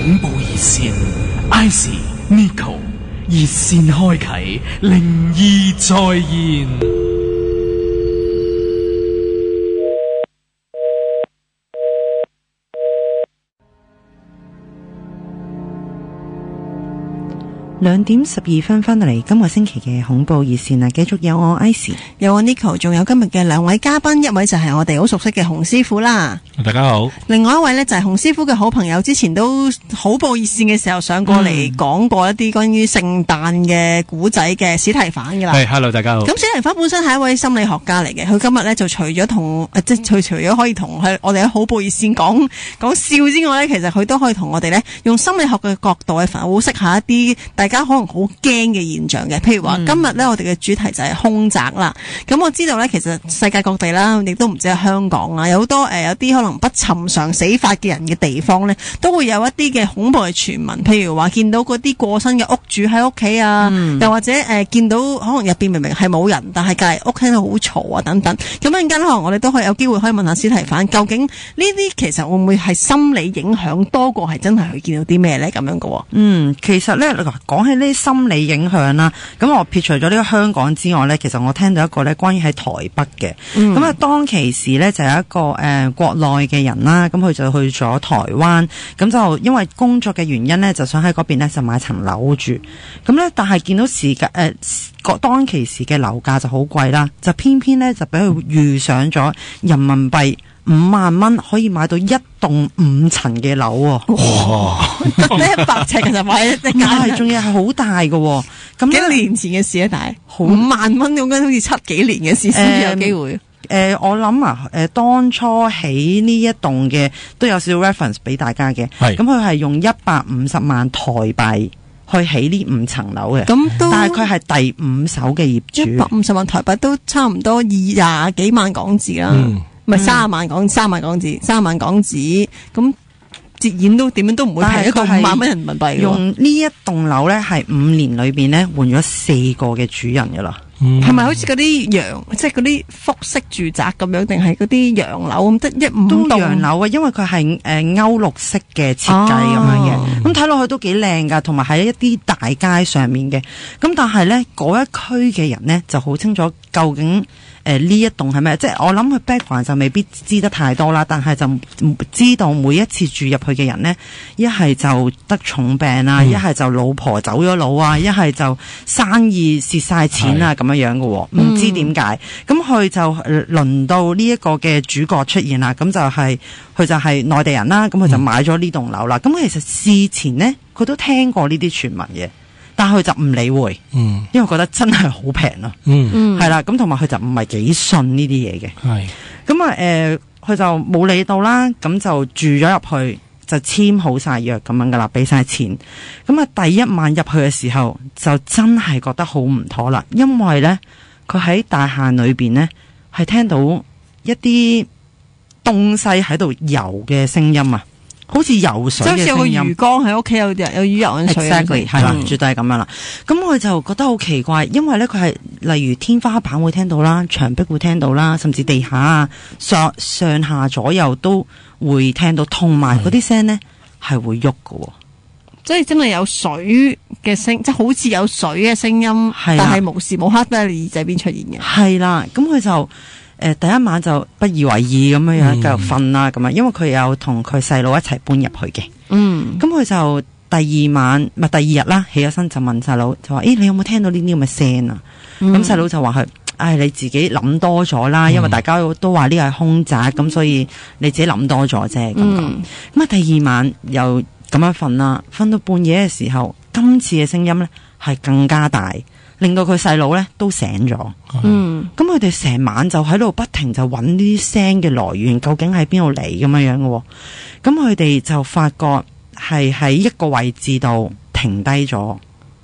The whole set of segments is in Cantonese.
恐怖熱線 ，IC Nico 熱線開啟，靈異再現。2點12分翻到嚟今個星期嘅恐怖熱線啊，繼續有我 Icy， 有我 Nico， 仲有今日嘅兩位嘉賓，一位就係我哋好熟悉嘅洪師傅啦。大家好。另外一位呢，就係洪師傅嘅好朋友，之前都恐怖熱線嘅時候上過嚟講過一啲關於聖誕嘅古仔嘅史提反噶啦。係 ，hello， 大家好。咁史提反本身係一位心理學家嚟嘅，佢今日呢，就除咗同即係除咗可以同我哋喺恐怖熱線講笑之外呢，其實佢都可以同我哋呢，用心理學嘅角度去剖析下一啲大家可能好驚嘅現象嘅。譬如話今日呢，我哋嘅主題就係凶宅啦。咁我知道呢，其實世界各地啦，亦都唔止係香港啊，有好多有啲可能不尋常死法嘅人嘅地方呢，都會有一啲嘅恐怖嘅傳聞。譬如話見到嗰啲過身嘅屋主喺屋企啊，又或者見到可能入邊明明係冇人，但係隔籬屋聽到好嘈啊等等。咁陣間可能我哋都可以有機會可以問下史提反，究竟呢啲其實會唔會係心理影響多過係真係去見到啲咩呢？咁樣嘅。其實呢，講起呢心理影響啦，咁我撇除咗呢個香港之外呢，其實我聽到一個呢關於喺台北嘅，咁啊當其時呢，就有一個國內嘅人啦，咁佢就去咗台灣，咁就因為工作嘅原因呢，就想喺嗰邊呢就買層樓住，咁呢，但係見到當其時嘅樓價就好貴啦，就偏偏呢，就俾佢遇上咗人民幣5萬蚊可以買到一棟5層嘅樓喎。哇！得100尺其實買一間，係仲要係好大嘅喎。咁幾年前嘅事啊，但係5萬蚊咁緊，好似7幾年嘅事先有機會。我諗當初起呢一棟嘅都有少少 reference 俾大家嘅，咁佢係用150萬台幣去起呢5層樓嘅，但係佢係第5手嘅業主。150萬台幣都差唔多20幾萬港紙啦。唔係30萬港紙，咁折現都點樣都唔會平一個5萬蚊人民幣。用呢一棟樓咧，係5年裏邊咧換咗4個嘅主人噶啦。係咪好似嗰啲即係嗰啲複式住宅咁樣，定係嗰啲洋樓咁？即係都洋樓啊，因為佢係歐陸式嘅設計咁樣嘅，咁睇落去都幾靚噶，同埋喺一啲大街上面嘅。咁但係咧嗰一區嘅人咧就好清楚究竟呢一棟係咩？即係我諗佢 background 就未必知得太多啦，但係就知道每一次住入去嘅人呢，一係就得重病啊，一係就老婆走咗佬啊，一係就生意蝕晒錢啊咁樣嘅喎，唔知點解。咁佢就輪到呢一個嘅主角出現啦，咁就係佢就係內地人啦，咁佢就買咗呢棟樓啦。咁其實事前呢，佢都聽過呢啲傳聞嘅。但係佢就唔理會，因為覺得真係好平咯，係啦，咁同埋佢就唔係幾信呢啲嘢嘅，咁啊佢就冇理到啦，咁就住咗入去，就簽好晒約咁樣噶啦，俾晒錢，咁啊第一晚入去嘅時候就真係覺得好唔妥啦，因為咧佢喺大廈裏邊咧係聽到一啲東西喺度游嘅聲音啊。好似游水嘅聲音，好似有個魚缸喺屋企有魚游緊水。Exactly 係啦，絕對係咁樣啦。咁佢就覺得好奇怪，因為咧佢係例如天花板會聽到啦，牆壁會聽到啦，甚至地下啊上下左右都會聽到，同埋嗰啲聲咧係會喐㗎。即係真係有水嘅聲，即係好似有水嘅聲音，但係無時無刻都喺你耳仔邊出現嘅。係啦，咁佢就。第一晚就不以為意咁樣繼續瞓啦，咁啊，因為佢有同佢細佬一齊搬入去嘅。咁佢就第二日啦，起咗身就問細佬，就話：你有冇聽到呢啲咁嘅聲啊？咁細佬就話佢：你自己諗多咗啦，因為大家都話呢個係凶宅，咁所以你自己諗多咗啫。咁咁啊，第二晚又咁樣瞓啦，瞓到半夜嘅時候，今次嘅聲音咧係更加大。令到佢細佬咧都醒咗，咁佢哋成晚就喺度不停就揾呢啲聲嘅來源，究竟喺邊度嚟咁樣嘅，咁佢哋就發覺係喺一個位置度停低咗，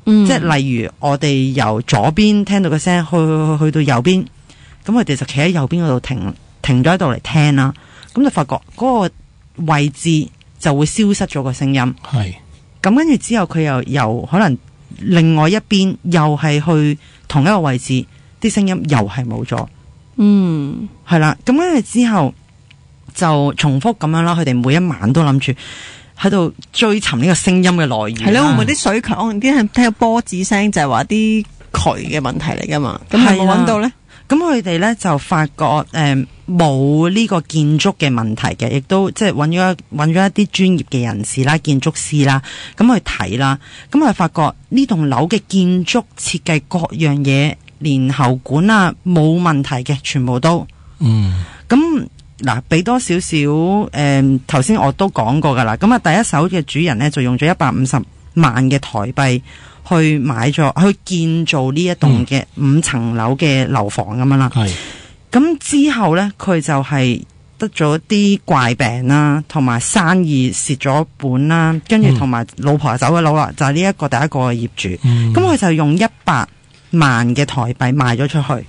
即係例如我哋由左邊聽到個聲去到右邊，咁佢哋就企喺右邊嗰度停咗喺度嚟聽啦，咁就發覺嗰個位置就會消失咗個聲音，咁跟住之後佢又由可能。另外一邊又係去同一個位置，啲聲音又係冇咗，係啦。咁跟住之後就重複咁樣啦。佢哋每一晚都諗住喺度追尋呢個聲音嘅來源。係咯，會唔會啲水渠？可能啲係聽個波子聲，就係話啲渠嘅問題嚟噶嘛？咁係冇揾到咧？咁佢哋咧就發覺冇呢個建築嘅問題嘅，亦都即係揾咗一啲專業嘅人士啦、建築師啦，咁去睇啦。咁佢發覺呢棟樓嘅建築設計各樣嘢，連喉管啊冇問題嘅，全部都。咁嗱，俾多少少頭先我都講過噶啦。咁啊，第一手嘅主人咧就用咗150萬嘅台幣。去買咗去建造呢一棟嘅5層樓嘅樓房咁樣啦。咁之後呢，佢就係得咗啲怪病啦，同埋生意蝕咗本啦，跟住同埋老婆走咗佬啦，就係呢一個第一個嘅業主。咁佢就用100萬嘅台幣賣咗出去。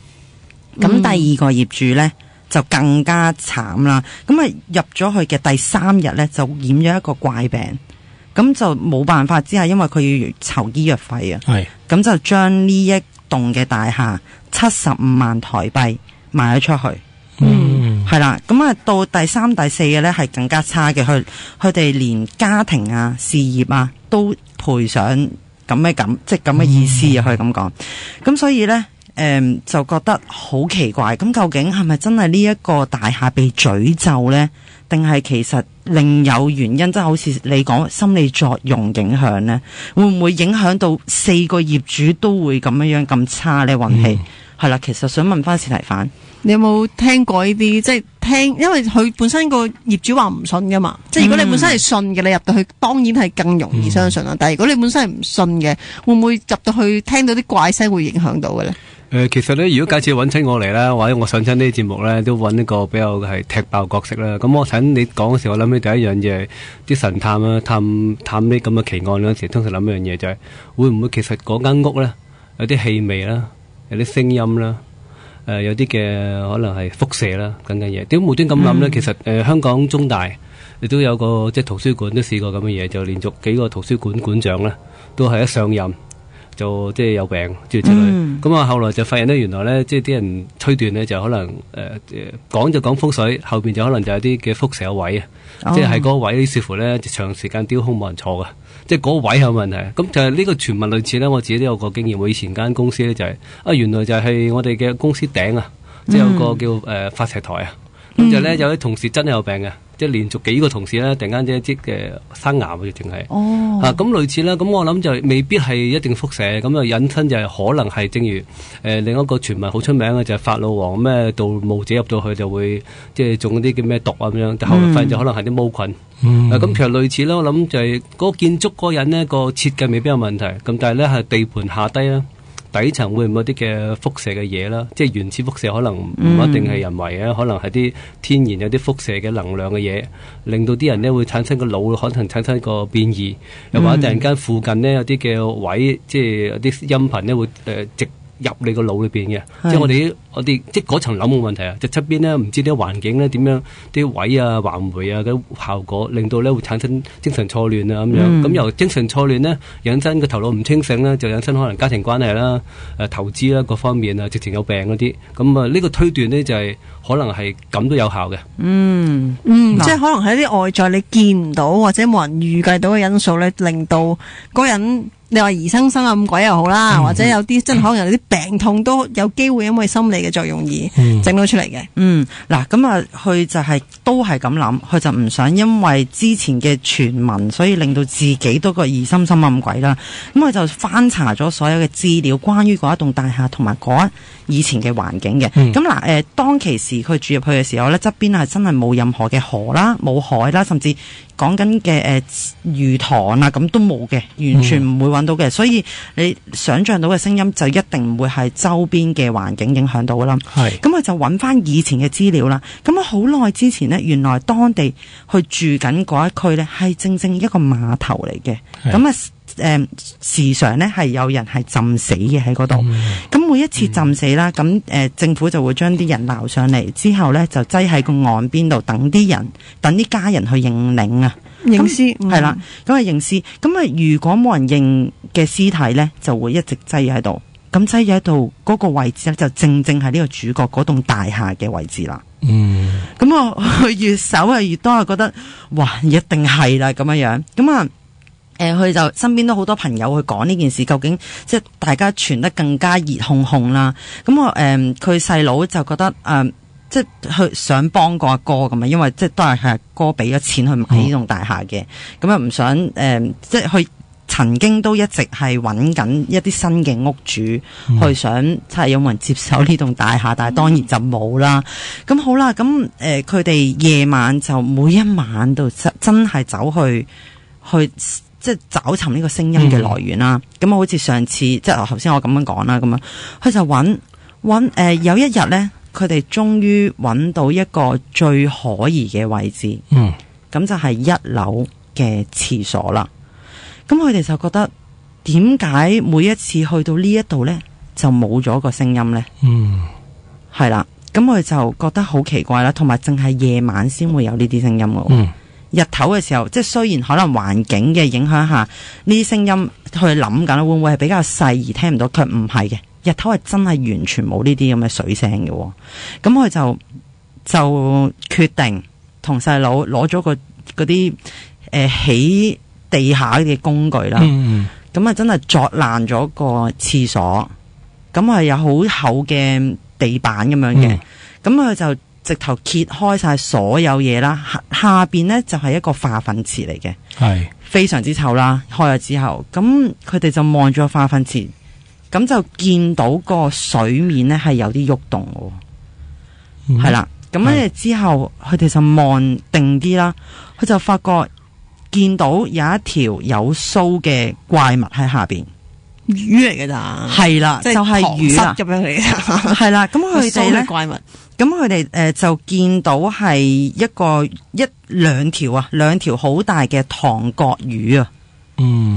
咁第二個業主呢，就更加慘啦。咁啊入咗去嘅第3日呢，就染咗一個怪病。咁就冇辦法之下，因為佢要籌醫藥費啊。咁就將呢一棟嘅大廈75萬台幣賣咗出去。係啦。咁啊，到第3、第4嘅咧係更加差嘅，佢哋連家庭啊、事業啊都賠上即係咁嘅意思啊，可以咁講。咁所以咧，就覺得好奇怪。咁究竟係咪真係呢一個大廈被詛咒咧？定係其實另有原因，即係好似你講心理作用影響呢？會唔會影響到4個業主都會咁樣咁差呢？運氣係啦，其實想問翻史提反，你有冇聽過呢啲？即係聽，因為佢本身個業主話唔信噶嘛。即係如果你本身係信嘅，你入到去當然係更容易相信啦。但係如果你本身係唔信嘅，會唔會入到去聽到啲怪聲會影響到嘅呢？其實咧，如果假設揾親我嚟啦，或者我上親呢啲節目咧，都揾一個比較係踢爆角色啦。咁我睇你講嘅時候，我諗起第一樣嘢，啲神探啦，探呢咁嘅奇案嗰陣時，通常諗一樣嘢就係，會唔會其實嗰間屋咧有啲氣味啦，有啲聲音啦，有啲嘅可能係輻射啦，等緊嘢。點無端咁諗咧？其實香港中大亦都有個即係圖書館都試過咁嘅嘢，就連續幾個圖書館館長咧，都係一上任就即係有病之類，咁啊後來就發現呢，原來呢，即係啲人推斷呢，就可能講就講風水，後邊就可能就有啲嘅輻射位啊，即係喺嗰個位似乎呢，長時間丟空冇人坐噶，即係嗰個位有問題。咁就係呢個傳聞類似呢，我自己都有個經驗，我以前間公司呢，就係原來就係我哋嘅公司頂啊，即係有個叫發射台啊，咁就呢，有啲同事真係有病嘅。即係連續幾個同事咧，突然間即係生癌嘅，淨係咁類似啦。咁我諗就未必係一定輻射，咁啊引申就係可能係正如另一個傳聞好出名嘅就係法老王咩盜墓者入到去就會即係中嗰啲叫咩毒啊咁樣，但後來發現就可能係啲毛菌。咁其實類似啦，我諗就係嗰個建築嗰個人呢個設計未必有問題，咁但係咧係地盤下低啦。底層會唔會有啲嘅輻射嘅嘢啦？即係原始輻射可能唔一定係人為嘅，可能係啲天然有啲輻射嘅能量嘅嘢，令到啲人呢會產生個腦可能產生個變異，又或者突然間附近呢有啲嘅位，即係有啲音頻呢會直入你個腦裏邊嘅。即係我哋即係嗰層樓冇問題啊，就側邊呢唔知啲環境呢點樣，啲位啊環迴啊嘅效果，令到呢會產生精神錯亂啊咁樣。咁由精神錯亂呢引申個頭腦唔清醒呢，就引申可能家庭關係啦、投資啦各方面啊，直情有病嗰啲。咁啊呢個推斷呢就係可能係咁都有效嘅。即係可能係一啲外在你見唔到或者冇人預計到嘅因素咧，令到嗰人。你話疑生生咁鬼又好啦，或者有啲真係可能有啲病痛都有機會因為心理嘅作用而整到出嚟嘅。嗱咁啊，佢就係都係咁諗，佢就唔想因為之前嘅傳聞，所以令到自己都個疑心咁鬼啦。咁佢就翻查咗所有嘅資料，關於嗰一棟大廈同埋嗰以前嘅環境嘅。咁嗱，當其時佢住入去嘅時候咧，側邊係真係冇任何嘅河啦，冇海啦，甚至講緊嘅魚塘啊，咁都冇嘅，完全唔會揾到嘅。所以你想象到嘅聲音就一定唔會係周邊嘅環境影響到啦。咁佢就揾翻以前嘅資料啦。咁啊好耐之前呢，原來當地去住緊嗰一區呢，係正正一個碼頭嚟嘅。咁啊時常呢係有人係浸死嘅喺嗰度。咁每一次浸死啦，咁政府就會將啲人撈上嚟，之後呢就擠喺個岸邊度等啲家人去認領啊。認屍係啦，咁啊認屍，咁啊如果冇人認嘅屍體呢，就會一直擠喺度，咁擠咗喺度嗰個位置咧，就正係呢個主角嗰棟大廈嘅位置啦。咁我越搜係越多，係覺得哇，一定係啦咁樣樣。咁啊，佢就身邊都好多朋友去講呢件事，究竟即係大家傳得更加熱烘烘啦。咁我佢細佬就覺得即係去想幫個阿哥咁啊，因為即係都係阿哥俾咗錢去買呢棟大廈嘅，咁啊唔想即係佢曾經都一直係揾緊一啲新嘅屋主，去想即係有冇人接手呢棟大廈，但係當然就冇啦。咁好啦，咁佢哋夜晚就每一晚都真係走去即係找尋呢個聲音嘅來源啦。咁好似上次即係頭先我咁樣講啦，咁樣佢就揾有一日咧，佢哋終於揾到一個最可疑嘅位置。咁就係1樓嘅廁所啦。咁佢哋就覺得點解每一次去到呢一度呢，就冇咗個聲音呢？係啦，咁佢就覺得好奇怪啦，同埋淨係夜晚先會有呢啲聲音嘅。日頭嘅時候，即係雖然可能環境嘅影響下，呢啲聲音去諗緊會唔會係比較細而聽唔到，佢唔係嘅。日頭係真係完全冇呢啲咁嘅水聲嘅。咁佢就決定同細佬攞咗嗰啲起地下嘅工具啦，咁啊真係鑿爛咗個廁所，咁係有好厚嘅地板咁樣嘅，咁佢就直頭揭開晒所有嘢啦，下邊呢就係一個化糞池嚟嘅，係非常之臭啦。開咗之後，咁佢哋就望住個化糞池，咁就見到個水面呢係有啲喐動嘅，係啦，咁跟住之後佢哋就望定啲啦，佢就發覺見到有一條有鬚嘅怪物喺下邊，魚嚟嘅咋？係啦，就係魚啦，咁樣嚟嘅。係啦，咁佢哋咧怪物，咁佢哋就見到係兩條好大嘅唐角魚啊，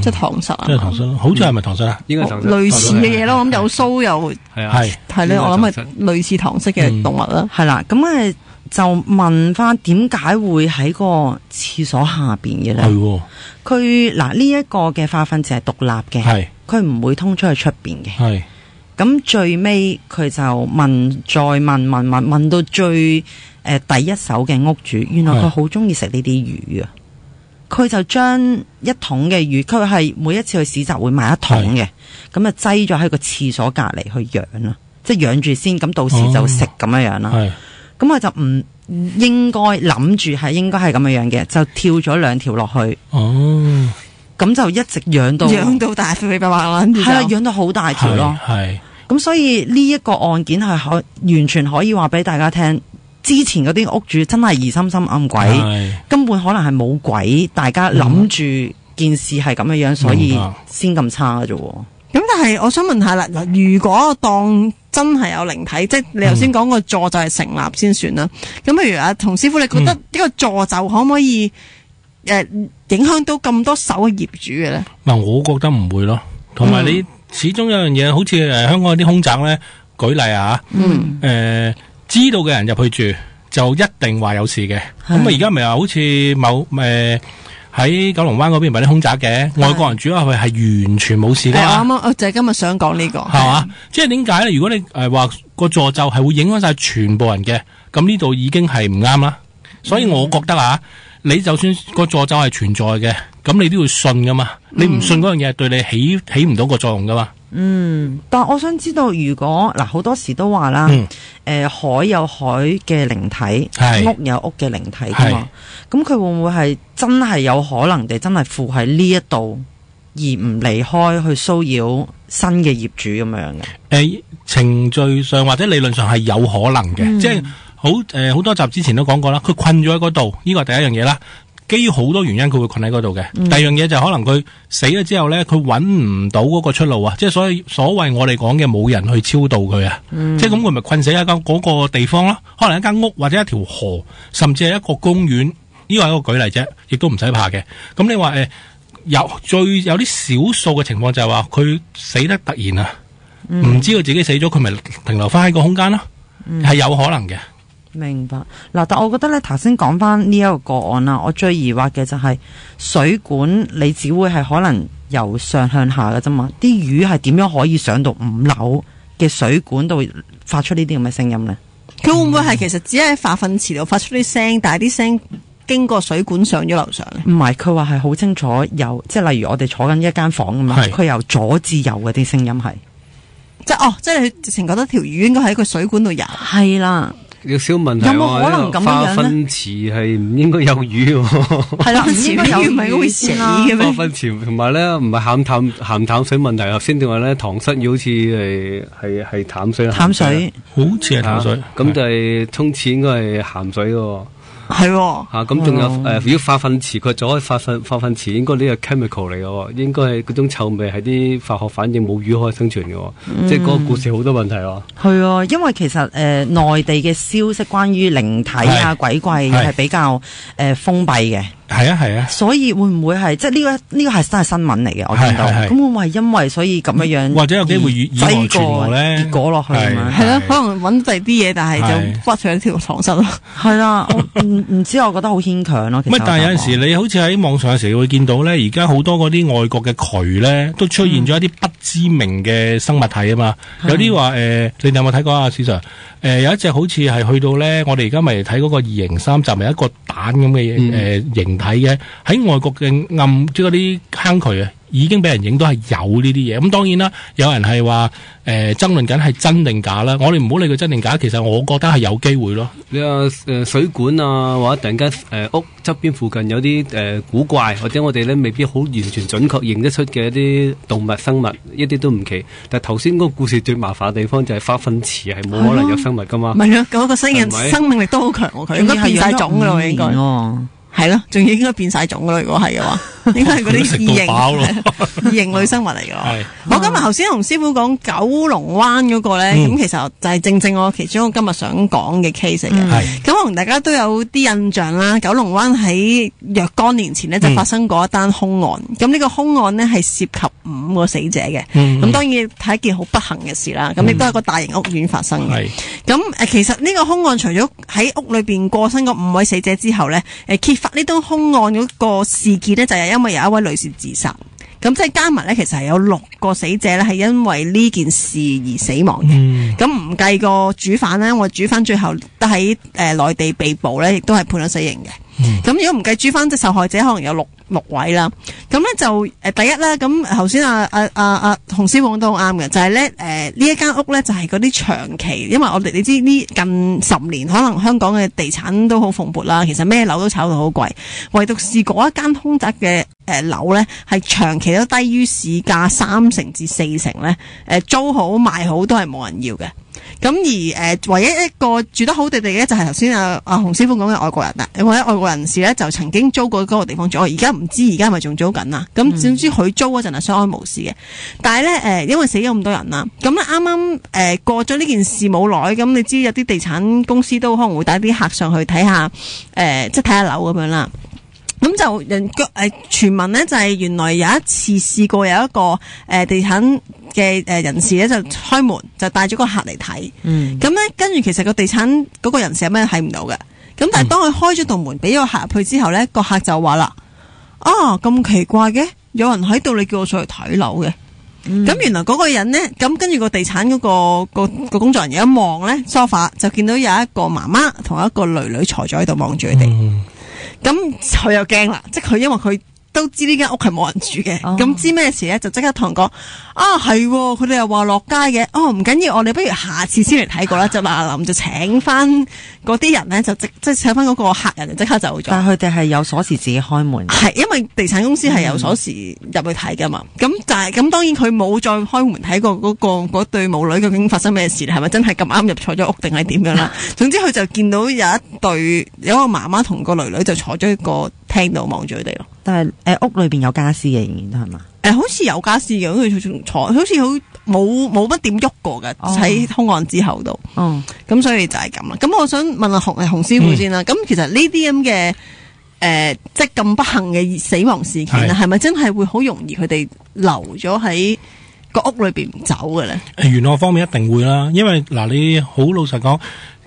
即係唐虱啊，即係唐虱，好似係咪唐虱啊？應該唐虱類似嘅嘢咯，咁有鬚又係咧，我諗係類似唐虱嘅動物啦，係啦，咁就問翻點解會喺個廁所下邊嘅咧？係佢嗱呢一個嘅化糞池係獨立嘅，佢唔會通出去出邊嘅。係咁最尾佢就再問到最第一手嘅屋主，原來佢好中意食呢啲魚啊！佢就將一桶嘅魚，佢係每一次去市集會買一桶嘅，咁啊擠咗喺個廁所隔離去養啦，即係養住先，咁到時就食咁樣樣啦。咁佢就唔應該諗住係應該係咁樣樣嘅，就跳咗2條落去。咁就一直養到大肥肥白白啦，係啦，養到好大條咯。咁所以呢一個案件係完全可以話俾大家聽，之前嗰啲屋主真係疑心生暗鬼，根本可能係冇鬼，大家諗住件事係咁樣樣，所以先咁差嘅啫。咁但係我想問下啦，如果當真係有靈體，即係你頭先講個詛咒係成立先算啦。咁譬如童師傅，你覺得呢個詛咒可唔可以影響到咁多手嘅業主嘅咧？嗱，我覺得唔會咯。同埋你始終有樣嘢，好似香港啲空宅咧，舉例啊，知道嘅人入去住就一定話有事嘅。咁啊，而家咪話好似喺九龍灣嗰邊咪啲空宅嘅，外國人住入去係完全冇事咧。我啱啱就係今日想講呢個，係嘛？即係點解咧？如果你話個詛咒係會影響晒全部人嘅，咁呢度已經係唔啱啦。所以我覺得你就算個詛咒係存在嘅，咁你都要信噶嘛。你唔信嗰樣嘢，對你起唔到個作用噶嘛。但我想知道，如果好多時都話啦，海有海嘅靈體，屋有屋嘅靈體噶嘛，咁佢會唔會係真係有可能地真係附喺呢一度而唔離開去騷擾新嘅業主咁樣嘅？程序上或者理論上係有可能嘅，即係好多集之前都講過啦，佢困咗喺嗰度，呢個係第一樣嘢啦。基於好多原因佢會困喺嗰度嘅。第二樣嘢就可能佢死咗之後咧，佢揾唔到嗰個出路啊！即係所謂我哋講嘅冇人去超度佢啊！即係咁佢咪困死喺嗰個地方咯？可能一間屋或者一條河，甚至係一個公園，呢個係一個舉例啫，亦都唔使怕嘅。咁你話有啲少數嘅情況就係話佢死得突然啊，唔知道自己死咗，佢咪停留翻喺個空間咯，係有可能嘅。明白嗱，但我覺得咧，頭先講翻呢一個個案啦，我最疑惑嘅就係水管你只會係可能由上向下嘅啫嘛，啲魚係點樣可以上到5樓嘅水管度發出呢啲咁嘅聲音呢？佢會唔會係其實只係喺化糞池度發出啲聲，但係啲聲經過水管上咗樓上咧？唔係，佢話係好清楚有，即係例如我哋坐緊一間房咁樣，佢由左至右嗰啲聲音係，即係你直情覺得條魚應該喺個水管度游。係啦。有少問題，有冇可能咁樣化糞池係唔應該有魚喎？係啦，唔應該有魚唔係會死嘅咩？化糞池同埋咧唔係鹹淡水問題，頭先正話咧塘虱魚好似係淡水，淡水好似係淡水，咁就係沖廁應該係鹹水嘅。係喎，咁仲有如果化糞池佢左化糞池，應該呢個 chemical 嚟嘅喎，應該係嗰種臭味係啲化學反應，冇魚可以生存嘅喎，即係嗰個故事好多問題喎。係啊，因為其實內地嘅消息關於靈體啊、鬼怪係比較封閉嘅。係啊，所以會唔會係即係呢個係真係新聞嚟嘅？我見到，咁會唔會係因為所以咁樣或者有機會以訛傳訛咧結果落去啊嘛？係咯，可能揾第啲嘢，但係就屈咗條塘虱咯。係啦，我唔知，我覺得好牽強咯。但係有陣時你好似喺網上有時會見到咧，而家好多嗰啲外國嘅渠咧，都出現咗一啲不知名嘅生物體啊嘛。有啲話你哋有冇睇過啊，史 Sir？有一隻好似係去到咧，我哋而家咪睇嗰個203集，咪一個蛋咁嘅形體嘅，喺外國嘅即係嗰啲坑渠啊，已經俾人影到係有呢啲嘢。咁當然啦，有人係話爭論緊係真定假啦。我哋唔好理佢真定假，其實我覺得係有機會咯。你話水管啊，或者突然間屋側邊附近有啲古怪，或者我哋咧未必好完全準確認得出嘅一啲動物生物，一啲都唔奇。但係頭先嗰個故事最麻煩嘅地方就係化糞池係冇可能有生物噶嘛。唔係啊，嗰個生命力都好強喎，佢應該變晒種噶啦，應該係咯，仲要應該變晒種噶啦。如果係嘅話，應該係嗰啲異形類生物嚟噶。我今日頭先同師傅講九龍灣嗰個咧，咁其實就係正正我其中今日想講嘅 case 嚟嘅。咁可能大家都有啲印象啦。九龍灣喺若干年前呢，就發生過一單兇案。咁呢個兇案呢，係涉及5個死者嘅。咁當然係一件好不幸嘅事啦。咁亦都係個大型屋苑發生嘅。咁其實呢個兇案除咗喺屋裏邊過身嗰5位死者之後呢，揭發呢宗兇案嗰個事件呢，就係因為有一位女士自殺。咁即係加埋咧，其實係有6個死者咧，係因為呢件事而死亡嘅。咁唔計個主犯咧，我主犯最後都喺內地被捕咧，亦都係判咗死刑嘅。咁如果唔計主犯，即係受害者可能有六位啦。咁咧就第一咧，咁頭先洪師傅講都好啱嘅，就係咧呢一間屋咧就係嗰啲長期，因為我哋你知呢近10年可能香港嘅地產都好蓬勃啦，其實咩樓都炒到好貴，唯獨是嗰一間空宅嘅樓咧係長期都低於市價3成至4成咧，租好賣好都係冇人要嘅。咁而唯一一個住得好地地嘅就係頭先洪師傅講嘅外國人啦，或者外國人士咧就曾經租過嗰個地方住，我而家唔知而家係咪仲租緊啦。咁總之佢租嗰陣係相安無事嘅，但係咧因為死咗咁多人啦，咁咧啱啱過咗呢件事冇耐，咁你知有啲地產公司都可能會帶啲客上去睇下，即係睇下樓咁樣啦。咁就傳聞咧就係原來有一次試過有一個地產嘅人士咧就開門就帶咗個客嚟睇，咁咧跟住其實個地產嗰個人士有咩睇唔到嘅，咁但係當佢開咗道門俾個客入去之後咧，個客就話啦：咁奇怪嘅，有人喺度，你叫我上嚟睇樓嘅。咁原來嗰個人咧，咁跟住個地產嗰個工作人員一望咧，sofa就見到有一個媽媽同一個女坐咗喺度望住佢哋。咁佢又驚啦，即係佢因為佢都知呢間屋係冇人住嘅，咁知咩事咧就即刻同人講係，佢哋又話落街嘅，唔緊要，我哋不如下次先嚟睇過啦，就嗱就請翻嗰啲人咧，就即係請翻嗰個客人就即刻走咗。但係佢哋係有鎖匙自己開門，係因為地產公司係有鎖匙入去睇噶嘛，咁但係咁當然佢冇再開門睇過嗰對母女究竟發生咩事，係咪真係咁啱入錯咗屋定係點樣啦？總之佢就見到有一個媽媽同個女就坐咗喺個廳度望住佢哋咯。但係屋裏邊有家私嘅，仍然都係嘛？好似有家私嘅，好似坐，好似好冇乜點喐過嘅，喺兇案之後度。咁所以就係咁啦。咁我想問下洪師傅先啦。咁其實呢啲咁嘅即係咁不幸嘅死亡事件係咪真係會好容易佢哋留咗喺個屋裏邊唔走嘅咧？娛樂方面一定會啦，因為嗱你好老實講。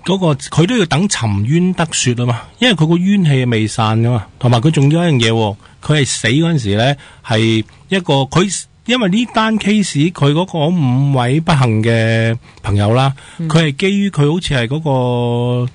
佢都要等沉冤得雪啊嘛，因為佢個冤氣未散噶嘛，同埋佢仲要一樣嘢，佢係死嗰陣時咧係一個佢。因為呢單 case 佢嗰個5位不幸嘅朋友啦，佢係基於佢好似係嗰個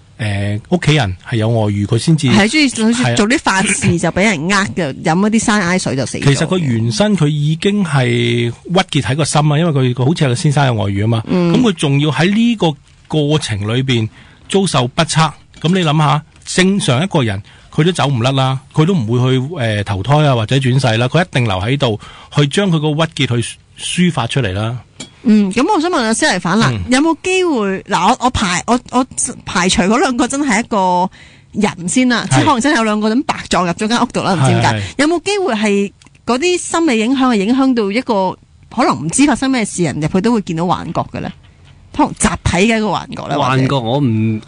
屋企人係有外遇，佢先至係中意做啲法事就俾人嘅，飲一啲山埃水就死咗。其實佢原身佢已經係鬱結喺個心啊，因為佢好似係個先生有外遇啊嘛，咁佢仲要喺呢個過程裏邊遭受不測，咁你諗下，正常一個人。佢都走唔甩啦，佢都唔會去投胎啊或者轉世啦，佢一定留喺度去將佢個鬱結去抒發出嚟啦。咁我想問阿施麗凡啦，有冇機會嗱？我排除嗰兩個真係一個人先啦，即係可能真係有兩個人白撞入咗間屋度啦，唔知點解。有冇機會係嗰啲心理影響係影響到一個可能唔知發生咩事人入去都會見到幻覺嘅咧？可能集體嘅一個幻覺咧，幻覺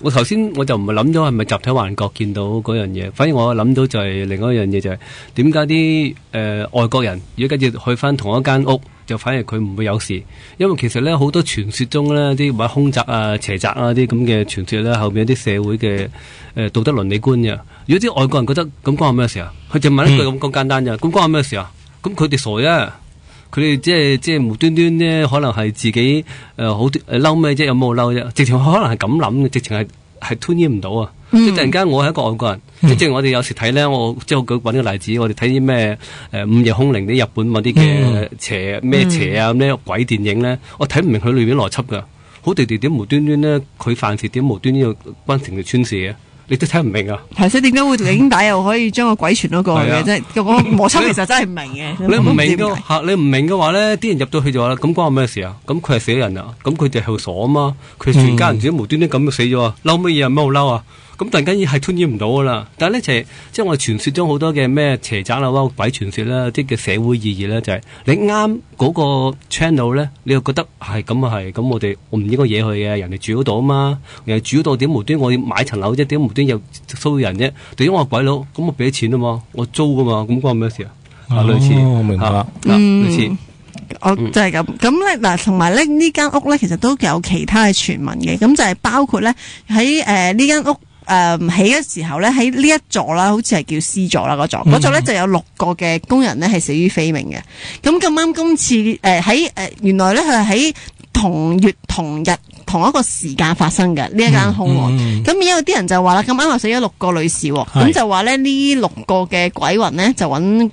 我頭先我就唔係諗咗係咪集體幻覺見到嗰樣嘢，反而我諗到就係另外一樣嘢，就係點解啲外國人如果跟住去翻同一間屋，就反而佢唔會有事，因為其實咧好多傳說中咧啲或者凶宅啊、邪宅啊啲咁嘅傳說咧，後面有啲社會嘅道德倫理觀嘅。如果啲外國人覺得咁關我咩事啊？佢就問一句咁簡單啫，咁關我咩事啊？咁佢哋傻啫。佢哋即係無端端咧，可能係自己好嬲咩啫？有冇嬲啫？直情可能係咁諗嘅，直情係吞咽唔到啊！即係突然間，我係一個外國人，即係正如我哋有時睇咧，我即係我舉個例子，我哋睇啲咩午夜凶鈴啲日本嗰啲嘅邪啊咩鬼電影咧，我睇唔明佢裏面邏輯㗎，好地地點無端端咧，佢犯事點無端端要關成條村事嘅？你都睇唔明啊！係，所以點解會領帶又可以將個鬼傳咗過去嘅？即係個邏輯其實真係唔明嘅。你唔明嘅你唔明嘅話咧，啲人入到去就話啦，咁關我咩事啊？咁佢係死人啊！咁佢哋係傻啊嘛！佢全家人自己無端端咁就死咗啊！嬲乜嘢啊？乜好嬲啊？咁突然間係吞咽唔到噶啦！但係咧即係我哋傳說中好多嘅咩邪宅啦、鬼傳說啦，啲嘅社會意義咧就係你啱嗰個 channel 咧，你又覺得係咁啊係咁，我唔應該惹佢嘅，人哋住嗰度啊嘛，人哋住嗰度點無端我要買層樓啫？點無端又騷人啫？點解我係鬼佬？咁我俾錢啊嘛，我租噶嘛，咁關我咩事啊？類似，我明白。類似。我就係咁咧嗱，同埋咧呢間屋咧，其實都有其他嘅傳聞嘅，咁就係包括咧喺呢間屋起嘅時候咧，喺呢一座啦，好似係叫 C 座啦，嗰座咧就有6個嘅工人咧係死於非命嘅。咁咁啱今次喺原來咧佢係喺同月同日同一個時間發生嘅呢一間兇案。咁而有啲人就話啦，咁啱又死咗6個女士，咁就話咧呢6個嘅鬼魂咧就揾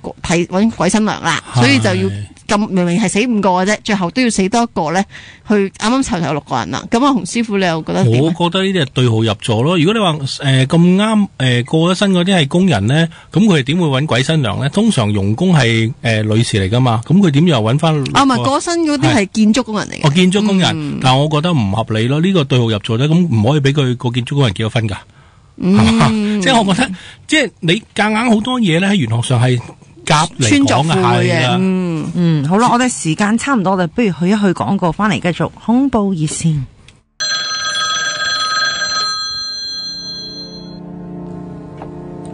鬼新娘啦，所以就要。咁明明係死5個嘅啫，最後都要死多1個咧，去啱啱湊齊有6個人啦。咁啊，洪師傅你又覺得點？我覺得呢啲係對號入座咯。如果你話咁啱過咗身嗰啲係工人咧，咁佢哋點會揾鬼新娘咧？通常傭工係女士嚟噶嘛，咁佢點又揾翻？唔係過身嗰啲係建築工人嚟嘅。建築工人，但係我覺得唔合理咯。呢個對號入座咧，咁唔可以俾佢個建築工人結咗婚㗎，係嘛？即係我覺得，即係你夾硬好多嘢咧喺玄學上係。夾嚟講嘅好啦，我哋時間差唔多啦，不如去一去廣告，翻嚟繼續恐怖熱線。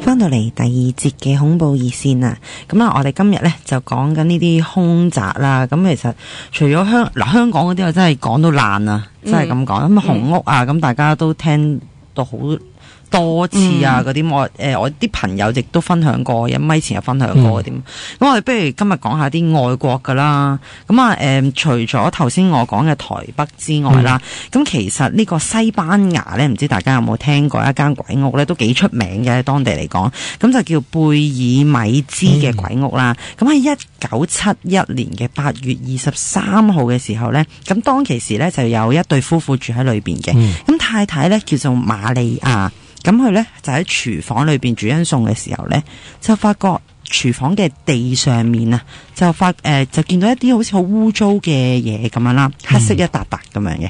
翻到嚟第2節嘅恐怖熱線啊，咁啊，我哋今日咧就講緊呢啲凶宅啦。咁其實除咗香港嗰啲，我真係講到爛啊，真係咁講。咁紅屋啊，咁大家都聽到好多次啊，嗰啲我啲朋友亦都分享過，1米前有分享過嗰啲。咁我哋不如今日講下啲外國噶啦。咁啊除咗頭先我講嘅台北之外啦，咁其實呢個西班牙咧，唔知大家有冇聽過一間鬼屋咧，都幾出名嘅喺當地嚟講。咁就叫貝爾米茲嘅鬼屋啦。咁喺1971年嘅8月23號嘅時候咧，咁當其時咧就有一對夫婦住喺裏邊嘅。咁太太咧叫做瑪利亞。咁佢咧就喺廚房裏邊煮緊餸嘅時候咧，就發覺廚房嘅地上面啊，就見到一啲好似好污糟嘅嘢咁樣啦，黑色一笪笪咁樣嘅。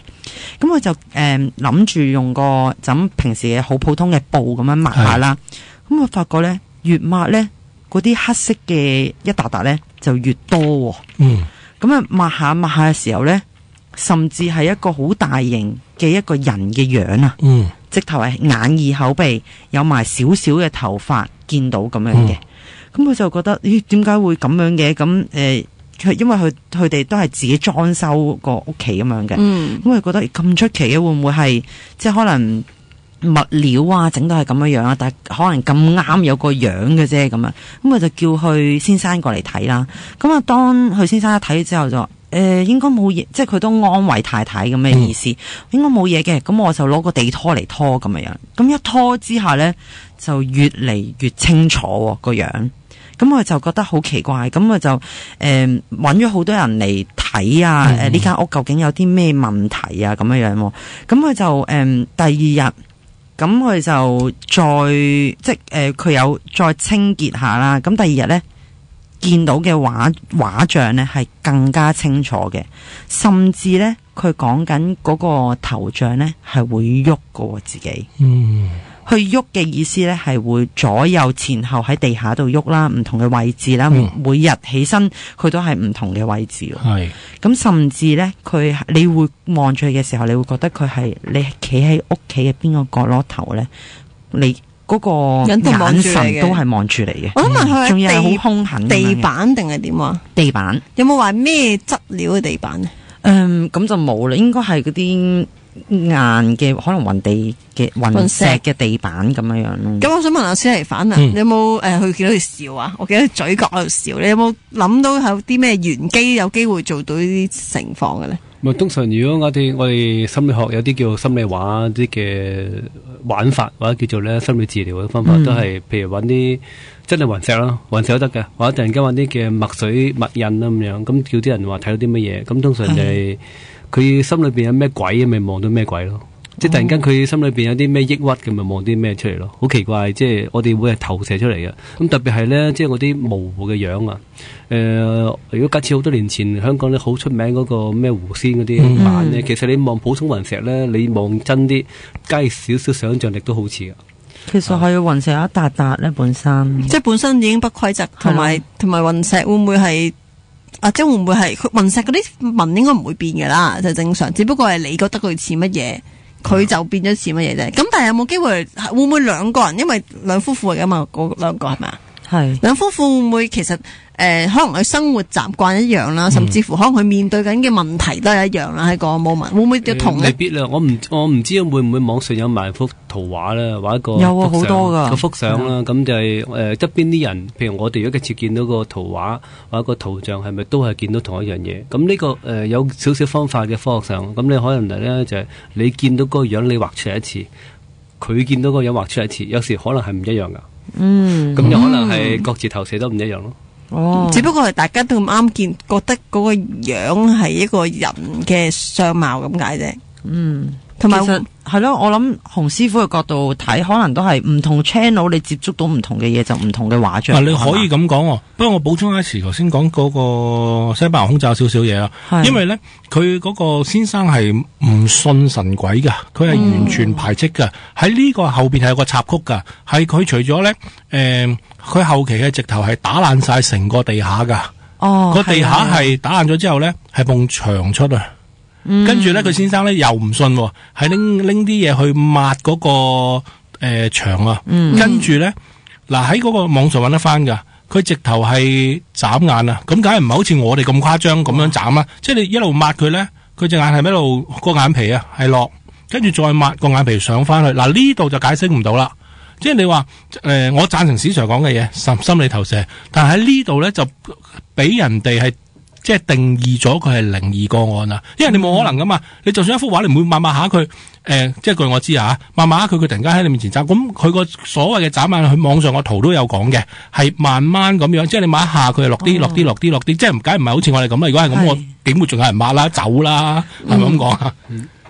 咁佢就諗住用個咁平時嘅好普通嘅布咁樣抹下啦。咁我發覺咧，越抹咧嗰啲黑色嘅一笪笪咧就越多。咁啊抹下嘅時候咧，甚至係一個好大型嘅一個人嘅樣啊。直頭係眼耳口鼻有埋少少嘅頭髮見到咁樣嘅。咁佢就覺得咦，點解會咁樣嘅？咁因為佢哋都係自己裝修個屋企咁樣嘅，咁佢覺得咁出奇嘅，會唔會係即係可能物料啊整到係咁樣啊？但係可能咁啱有個樣嘅啫咁啊，咁佢就叫佢先生過嚟睇啦。咁啊，當佢先生一睇之後就應該冇嘢，即係佢都安慰太太咁嘅意思，應該冇嘢嘅。咁我就攞個地拖嚟拖咁樣，咁一拖之下咧就越嚟越清楚個樣。咁佢就覺得好奇怪，咁佢就揾咗好多人嚟睇啊，呢間屋究竟有啲咩問題啊咁樣樣。咁佢就第二日，咁佢就再即係佢有再清潔下啦。咁第二日咧，見到嘅畫像咧係更加清楚嘅，甚至咧佢講緊嗰個頭像咧係會喐㗎自己。去喐嘅意思咧係會左右前後喺地下度喐啦，唔同嘅位置啦，每日起身佢都係唔同嘅位置。係咁，甚至咧你會望住佢嘅時候，你會覺得佢係你企喺屋企嘅邊個角落頭咧，你嗰個眼神都係望住你嘅。我想問佢，仲要係好兇狠，地板定係點啊？地板有冇話咩質料嘅地板咧？咁就冇啦，應該係嗰啲硬嘅，可能雲石嘅地板咁樣樣咯。咁我想問下施麗凡啊，你有冇去見到佢笑啊？我記得佢嘴角喺度笑，你有冇諗到有啲咩玄機有機會做到呢啲情況嘅咧？通常如果我哋心理學有啲叫心理畫啲嘅玩法，或者叫做咧心理治療嘅方法，都係譬如揾啲真係雲石啦，雲石都得嘅，或者突然間揾啲嘅墨水墨印啦咁樣，咁叫啲人話睇到啲乜嘢，咁通常就係佢心裏邊有咩鬼，咪望到咩鬼咯。即係突然間佢心裏邊有啲咩抑鬱嘅，咪望啲咩出嚟咯。好奇怪，即係我哋會係投射出嚟嘅。咁特別係咧，即係嗰啲模糊嘅樣啊。如果假設好多年前香港咧好出名嗰個咩狐仙嗰啲版咧，其實你望普通雲石咧，你望真啲，加少少想像力都好似噶。其實係雲石有一笪笪咧，本身即係本身已經不規則，同埋雲石會唔會係？即係會唔會係雲石嗰啲紋應該唔會變嘅啦，就正常。只不過係你覺得佢似乜嘢，佢就變咗似乜嘢啫。咁但係有冇機會會唔會兩個人？因為兩夫婦嚟噶嘛，嗰兩個係咪啊？係兩夫婦會唔會其實可能佢生活習慣一樣啦，甚至乎可能佢面對緊嘅問題都係一樣啦。喺個 moment 會唔會有同咧？未必啦，我唔知會唔會網上有埋幅圖畫啦，或者個有啊好多噶個幅相啦，咁就係側邊啲人，譬如我哋如果一次見到個圖畫或者個圖像，係咪都係見到同一樣嘢？咁呢個有少少方法嘅科學上，咁你可能咧就係你見到嗰個樣你畫出嚟一次，佢見到嗰個樣畫出嚟一次，有時可能係唔一樣噶。咁有可能係各自投射都唔一樣咯。只不過係大家都咁啱見，覺得嗰個樣係一個人嘅相貌咁解啫。同埋係咯，我諗洪師傅嘅角度睇，可能都係唔同 channel，你接觸到唔同嘅嘢就唔同嘅畫像。你可以咁講，不過我補充一次，頭先講嗰個西班牙空罩少少嘢啦。因為咧，佢嗰個先生係唔信神鬼噶，佢係完全排斥噶。喺呢個後邊係有個插曲噶，係佢除咗咧，佢後期嘅直頭係打爛晒成個地下噶。個地下係打爛咗之後咧，係埲牆出啊。跟住咧，佢先生咧又唔信，係拎啲嘢去抹嗰個牆啊。跟住咧，嗱喺嗰個網上揾得翻噶，佢直頭係眨眼啊。咁梗係唔係好似我哋咁誇張咁樣眨啊？即係你一路抹佢咧，佢隻眼係一路個眼皮啊係落，跟住再抹個眼皮上翻去。嗱呢度就解釋唔到啦。即係你話我贊成史 Sir 講嘅嘢，心理投射，但係喺呢度咧就俾人哋係。即係定義咗佢係靈異個案啦，因為你冇可能噶嘛，你就算一幅畫，你唔會抹抹下佢，即係據我知啊，抹抹下佢突然間喺你面前眨，咁佢個所謂嘅眨眼，佢網上個圖都有講嘅，係慢慢咁樣，即係你抹一下佢係落啲落啲落啲落啲，即係唔解唔係好似我哋咁啦。如果係咁，我點會仲有人抹啦走啦，係咪咁講啊？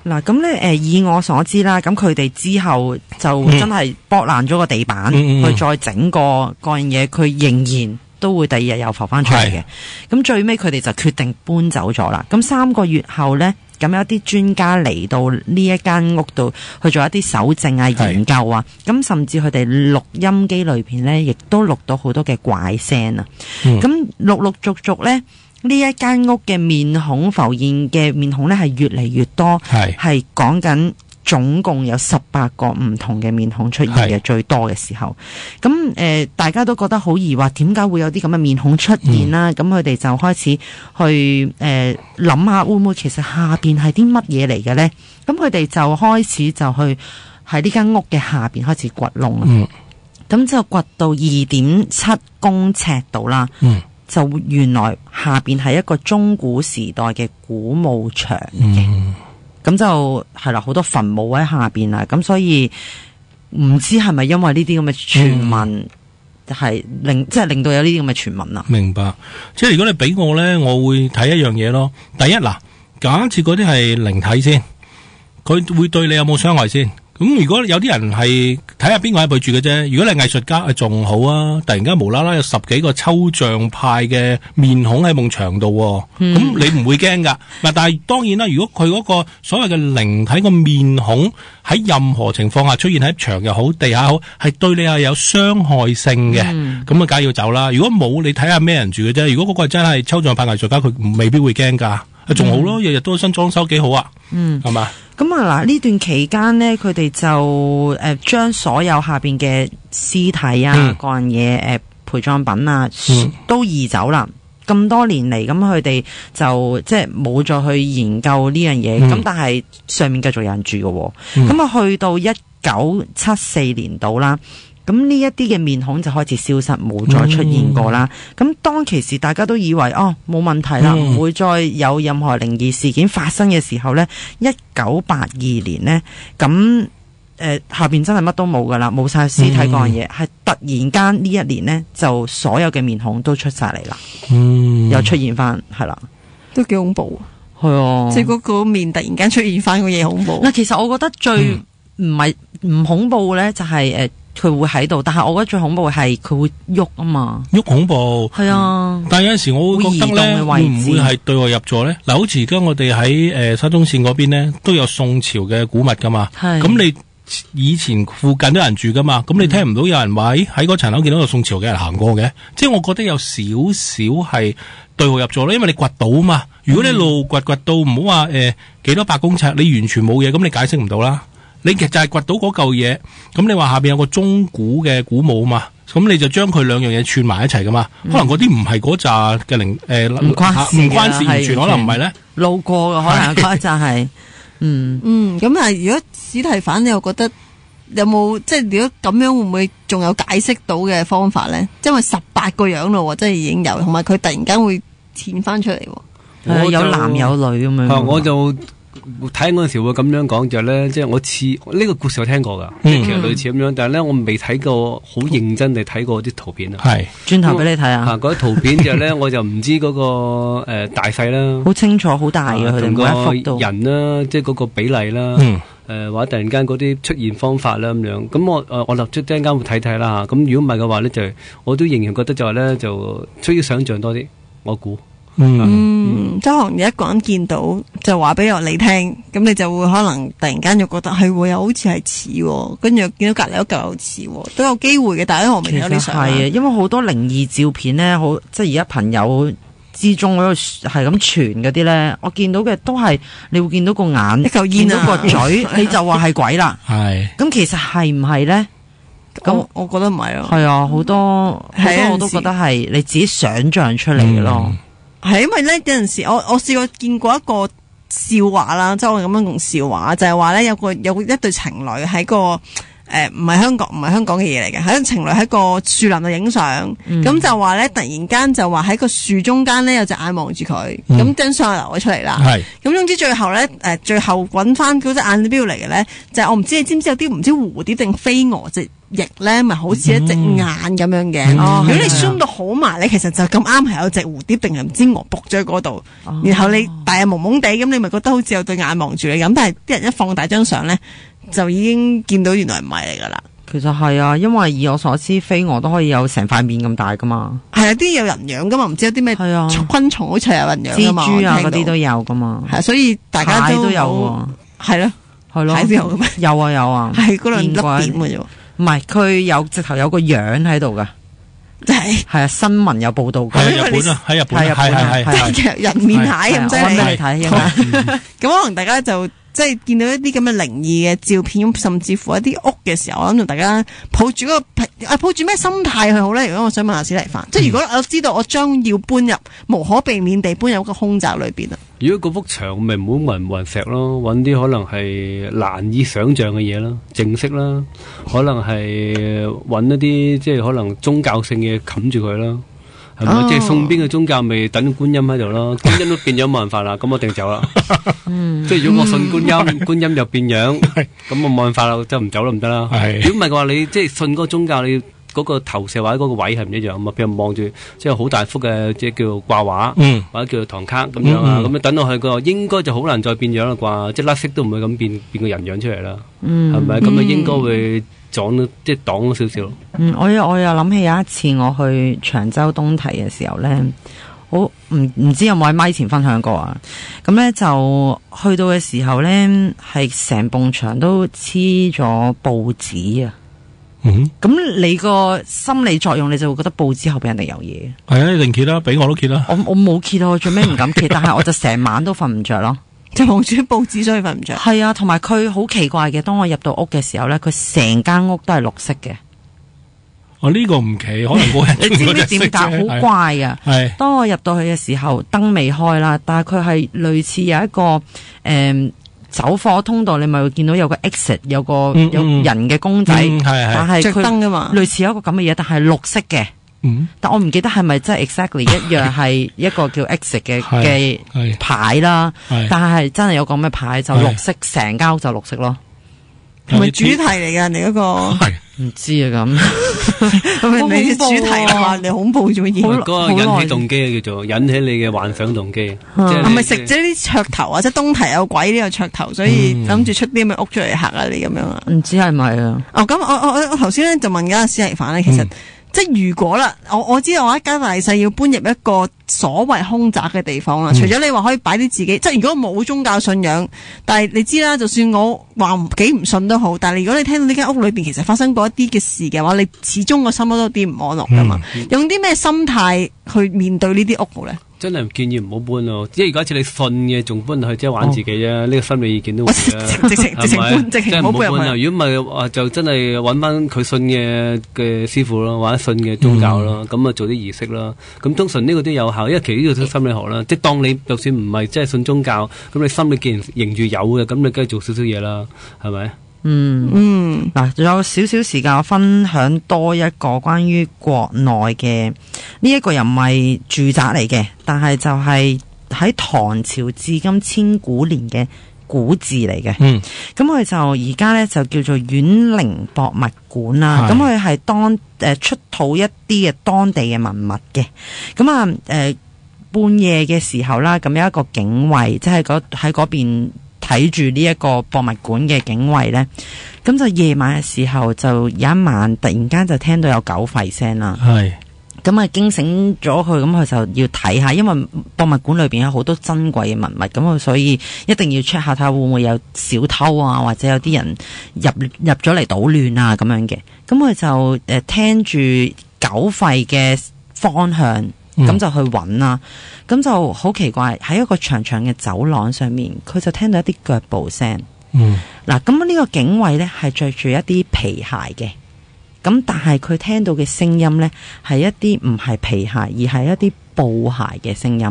嗱，咁咧以我所知啦，咁佢哋之後就真係剝爛咗個地板，去再整個樣嘢，佢仍然都會第二日又浮翻出嚟嘅。咁最尾佢哋就決定搬走咗啦。咁3個月後呢，咁有一啲專家嚟到呢一間屋度去做一啲搜證啊、研究啊。咁甚至佢哋錄音機裏邊呢，亦都錄到好多嘅怪聲啊。咁陸陸續續呢，呢一間屋嘅面孔浮現嘅面孔呢，係越嚟越多，係講緊總共有18個唔同嘅面孔出現嘅，係最多嘅時候。咁大家都覺得好疑惑，點解會有啲咁嘅面孔出現啦？咁佢哋就開始去諗下，會唔會其實下邊係啲乜嘢嚟嘅咧？咁佢哋就開始就去喺呢間屋嘅下邊開始掘窿啦。咁就掘到2.7公尺度啦。就原來下邊係一個中古時代嘅古墓場嘅，咁就係啦，好多墳墓喺下邊啦，咁所以唔知係咪因為呢啲咁嘅傳聞係令到有呢啲咁嘅傳聞啊？明白，即係如果你俾我咧，我會睇一樣嘢咯。第一嗱，假設嗰啲係靈體先，佢會對你有冇傷害先？咁如果有啲人係睇下邊個喺度住嘅啫，如果你係藝術家仲好啊，突然間無啦啦有10幾個抽象派嘅面孔喺埲牆度，咁你唔會驚噶。嗱，但係當然啦，如果佢嗰個所謂嘅靈體個面孔喺任何情況下出現喺牆又好、地下好，係對你係有傷害性嘅，咁啊梗係要走啦。如果冇，你睇下咩人住嘅啫。如果嗰個真係抽象派藝術家，佢未必會驚噶，仲好咯，日日都新裝修幾好啊，係嘛？咁啊嗱，呢段期間呢，佢哋就將所有下邊嘅屍體啊、各樣嘢陪葬品啊，都移走啦。咁多年嚟，咁佢哋就即係冇再去研究呢樣嘢。咁但係上面繼續有人住嘅。咁啊，去到1974年度啦。咁呢一啲嘅面孔就開始消失，冇再出現過啦。咁當其時大家都以為冇問題啦，唔會再有任何靈異事件發生嘅時候呢，1982年呢，咁下邊真係乜都冇噶啦，冇晒屍體嗰樣嘢，係突然間呢一年呢，就所有嘅面孔都出晒嚟啦，又出現翻，係啦，都幾恐怖。係啊，即係嗰個面突然間出現翻個嘢恐怖。嗱，其實我覺得最唔恐怖呢，就係佢會喺度，但係我覺得最恐怖嘅係佢會喐啊嘛，喐恐怖係啊。但係有陣時我會覺得咧，會唔會係對外入座咧？嗱，好似而家我哋喺沙中線嗰邊咧，都有宋朝嘅古物噶嘛。咁你以前附近都有人住噶嘛，咁你聽唔到有人話喺嗰層樓見到有宋朝嘅人行過嘅，即係我覺得有少少係對外入座咯，因為你掘到啊嘛。如果你一路掘到唔好話幾多百公尺，你完全冇嘢，咁你解釋唔到啦。你其實就係掘到嗰嚿嘢，咁你話下邊有個中古嘅古墓嘛，咁你就將佢兩樣嘢串埋一齊噶嘛，可能嗰啲唔係嗰扎嘅唔關事，完全可能唔係咧，路過嘅可能嗰扎係，咁但係如果史提反，你又覺得有冇即係如果咁樣會唔會仲有解釋到嘅方法咧？因為18個樣咯，即係已經有，同埋佢突然間會顯翻出嚟，有男有女咁樣。我就睇嗰陣時會咁樣講就咧，即係我似呢個故事我聽過噶，即係其實類似咁樣，但係咧我未睇過好認真地睇過啲圖片啊。係轉頭俾你睇啊！嗰啲圖片就咧，我就唔知嗰個大細啦，好清楚，好大嘅佢哋每一幅都人啦，即係嗰個比例啦，或者突然間嗰啲出現方法啦咁樣。咁我立即陣間會睇睇啦嚇。咁如果唔係嘅話咧，就我都仍然覺得就係咧，就需要想像多啲，我估。即係可能有一個人見到就話俾你聽，咁你就會可能突然間就覺得係會又好似係似，跟住見到隔離有嚿又似，都有機會嘅。但係我未睇到啲相。係啊，因為好多靈異照片咧，好即係而家朋友之中嗰個係咁傳嗰啲咧，我見到嘅都係你會見到個眼，一嚿煙啊，見到個嘴，你就話係鬼啦。係。咁其實係唔係咧？咁我覺得唔係咯。係啊，好多我都覺得係你自己想像出嚟嘅咯。係因為咧有陣時我試過見過一個笑話啦，即係我咁樣用笑話，就係話咧有一對情侶喺個唔係香港嘅嘢嚟嘅，喺情侶喺個樹林度影相，咁就話咧突然間就話喺個樹中間咧有隻眼望住佢，咁張相流咗出嚟啦。咁總之最後咧最後揾翻嗰隻眼喺邊度嚟嘅咧，就係我唔知你知唔知有啲唔知蝴蝶定飛蛾隻翼咧，咪好似一隻眼咁樣嘅。如果你 zoom 到好埋咧，其實就咁啱係有隻蝴蝶定係唔知蛾仆咗喺嗰度，然後你大係蒙蒙地咁，你咪覺得好似有對眼望住你咁，但係啲人一放大張相咧，就已經見到原來唔係嚟噶啦。其實係啊，因為以我所知，飛蛾都可以有成塊面咁大噶嘛。係啊，啲有人樣噶嘛，唔知有啲咩昆蟲好似係有人樣噶嘛，蜘蛛啊嗰啲都有噶嘛。係，所以大家都有。係咯，係咯，蟹都有嘅咩？有啊有啊，係嗰兩粒點嘅啫。唔係，佢有直頭有個樣喺度噶。係啊，新聞有報道過。喺日本啊，係人面蟹咁犀利。搵俾你睇。咁可能大家就即係見到一啲咁嘅靈異嘅照片，甚至乎一啲屋嘅時候，我諗同大家抱住抱住咩心態去好咧？如果我想問下史蒂芬，即係如果我知道我將要搬入無可避免地搬入一個空宅裏邊啊，如果嗰幅牆咪唔好冇人石咯，揾啲可能係難以想像嘅嘢啦，靜色啦，可能係揾一啲即係可能宗教性嘅冚住佢啦。係咪？即係送邊嘅宗教咪等觀音喺度咯，觀音都變咗冇辦法啦，咁我一定走啦。即係如果我信觀音，觀音又變樣，咁我冇辦法啦，就唔走都唔得啦。如果唔係嘅話，你即係信嗰個宗教，你嗰個投射或者嗰個位係唔一樣啊嘛。譬如望住即係好大幅嘅即係叫做掛畫，或者叫做唐卡咁樣啊，咁樣等到佢個應該就好難再變樣啦啩，即係甩色都唔會咁變個人樣出嚟啦。係咪？咁啊應該會。即係擋咗少少。我又諗起有一次我去長洲東堤嘅時候咧，我唔知有冇喺咪前分享過啊？咁咧就去到嘅時候咧，係成埲牆都黐咗報紙啊！咁你個心理作用，你就會覺得報紙後邊一定有嘢。係啊，一定揭啦，俾我都揭啦。我冇揭到，我最尾唔敢揭，但係我就成晚都瞓唔着咯。就望住報紙所以瞓唔着。係啊，同埋佢好奇怪嘅，當我入到屋嘅時候咧，佢成間屋都係綠色嘅。呢個唔奇，可能個人你知唔知點解？好怪啊！係當我入到去嘅時候，燈未開啦，但係佢係類似有一個走火通道，你咪會見到有個 exit， 有人嘅公仔，但係着燈噶嘛，類似有一個咁嘅嘢，但係綠色嘅。但我唔記得係咪真係 exactly 一樣係一個叫 exit 嘅牌啦，但係真係有個咁嘅牌就綠色，成間屋就綠色咯。係咪主題嚟㗎？你嗰個唔知啊咁，係咪你嘅主題啊？你恐怖咗嘢，嗰個引起動機叫做引起你嘅幻想動機。係咪食咗啲噱頭啊？即係東堤有鬼呢個噱頭，所以諗住出啲咁嘅屋出嚟嚇啊你咁樣啊？唔知係咪啊？咁我頭先咧就問緊史蒂芬咧，其實。即係如果啦，我知道我一家大細要搬入一個所謂空宅嘅地方啦，除咗你話可以擺啲自己，即係如果冇宗教信仰，但係你知啦，就算我話幾唔信都好，但係如果你聽到呢間屋裏邊其實發生過一啲嘅事嘅話，你始終個心都有啲唔安樂噶嘛。用啲咩心態去面對呢啲屋好咧？真係建議唔好搬咯，即係如果似你信嘅，仲搬去即係玩自己啫。呢個心理意見都會啦，直情搬，直情唔好搬入去。如果唔係就真係揾翻佢信嘅師傅咯，或者信嘅宗教咯，咁啊做啲儀式啦。咁通常呢個都有效，因為其實呢個心理學啦，即係當你就算唔係真係信宗教，咁你心裏既然認住有嘅，咁你梗係做少少嘢啦，係咪？嗱，仲有少少時間，我分享多一個關於國內嘅呢一個又唔係住宅嚟嘅，但係就係喺唐朝至今千古年嘅古字嚟嘅。咁佢就而家咧就叫做阮陵博物館啦。咁佢係出土一啲嘅當地嘅文物嘅。咁啊半夜嘅時候啦，咁有一個警衛，即係喺嗰邊睇住呢一個博物館嘅警衛呢，咁就夜晚嘅時候就有一晚突然間就聽到有狗吠聲啦。咁啊驚醒咗佢，咁佢就要睇下，因為博物館裏邊有好多珍貴嘅文物，咁佢所以一定要 check 下睇下會唔會有小偷啊，或者有啲人入咗嚟搗亂啊咁樣嘅。咁佢就聽住狗吠嘅方向。咁就去揾啦，咁就好奇怪，喺一個長長嘅走廊上面，佢就聽到一啲腳步聲。嗱，咁呢個警衛呢係着住一啲皮鞋嘅，咁但係佢聽到嘅聲音呢係一啲唔係皮鞋，而係一啲布鞋嘅聲音。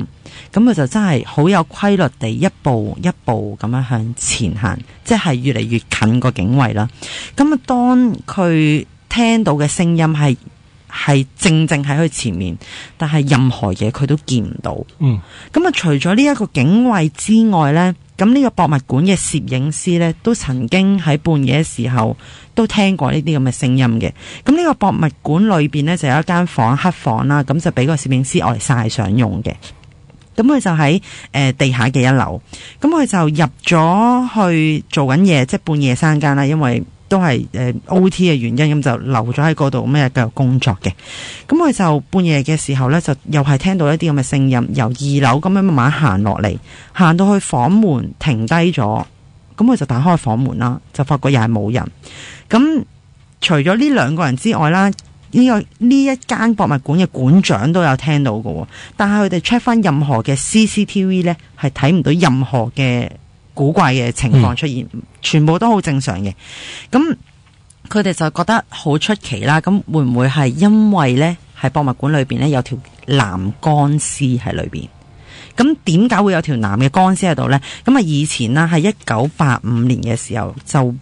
咁佢就真係好有規律地一步一步咁樣向前行，即係越嚟越近個警衛啦。咁啊，當佢聽到嘅聲音係正喺佢前面，但係任何嘢佢都見唔到。咁啊，除咗呢一個警衛之外呢，咁呢個博物館嘅攝影師呢，都曾經喺半夜嘅時候都聽過呢啲咁嘅聲音嘅。咁呢個博物館裏邊呢，就有一間房黑房啦，咁就俾個攝影師攞嚟曬相用嘅。咁佢就喺地下嘅一樓，咁佢就入咗去做緊嘢，即係半夜三更啦，因為都係OT 嘅原因，咁就留咗喺嗰度咩繼續工作嘅。咁佢就半夜嘅時候呢，就又係聽到一啲咁嘅聲音，由2樓咁樣慢慢行落嚟，行到去房門停低咗，咁佢就打開房門啦，就發覺又係冇人。咁除咗呢兩個人之外啦，呢一間博物館嘅館長都有聽到嘅，但係佢哋 check 翻任何嘅 CCTV 呢，係睇唔到任何嘅古怪嘅情況出現，全部都好正常嘅。咁佢哋就覺得好出奇啦。咁會唔會係因為呢？喺博物館裏邊呢，有條男乾屍喺裏邊？咁點解會有條男嘅乾屍喺度呢？咁啊，以前啦，係1985年嘅時候就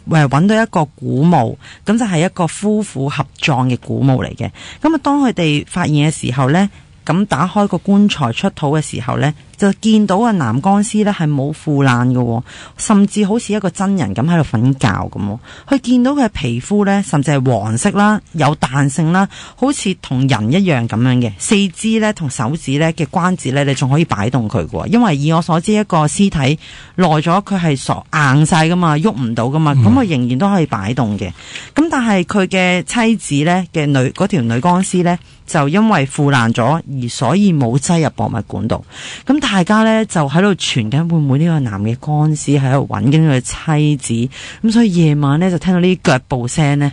揾到一個古墓，咁就係一個夫婦合葬嘅古墓嚟嘅。咁啊，當佢哋發現嘅時候呢，咁打開個棺材出土嘅時候呢，就見到個男乾屍呢係冇腐爛嘅，甚至好似一個真人咁喺度瞓覺咁。佢見到佢嘅皮膚呢，甚至係黃色啦，有彈性啦，好似同人一樣咁樣嘅。四肢呢同手指呢嘅關節呢，你仲可以擺動佢嘅。因為以我所知，一個屍體耐咗佢係傻硬晒噶嘛，喐唔到噶嘛，咁佢仍然都可以擺動嘅。咁但係佢嘅妻子呢嘅嗰條女乾屍呢，就因為腐爛咗，而所以冇擠入博物館度。咁大家呢就喺度傳緊，會唔會呢個男嘅乾屍喺度揾緊佢妻子？咁所以夜晚呢，就聽到呢啲腳步聲呢，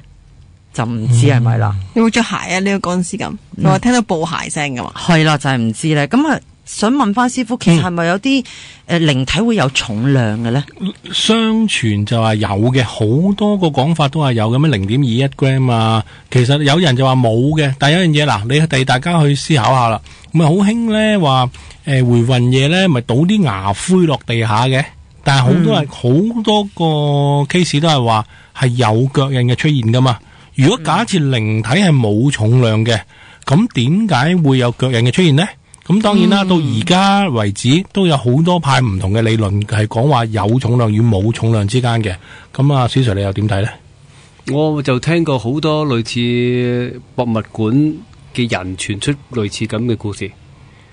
就唔知係咪啦。有冇着鞋啊？呢個乾屍咁，我話聽到布鞋聲噶嘛。係啦，就係唔知咧。咁啊，想問翻師傅，其實係咪有啲靈體會有重量嘅咧？相傳就話有嘅，好多個講法都話有嘅，咩0.21 gram 啊。其實有人就話冇嘅，但係有樣嘢嗱，你哋大家去思考下啦。咁啊，好興咧話回魂夜咧，咪倒啲牙灰落地下嘅。但係好多人好多個 case 都係話係有腳印嘅出現噶嘛。如果假設靈體係冇重量嘅，咁點解會有腳印嘅出現呢？咁當然啦，到而家為止都有好多派唔同嘅理論係講話有重量與冇重量之間嘅。咁啊，史 Sir 你又點睇呢？我就聽過好多類似博物館嘅人傳出類似咁嘅故事。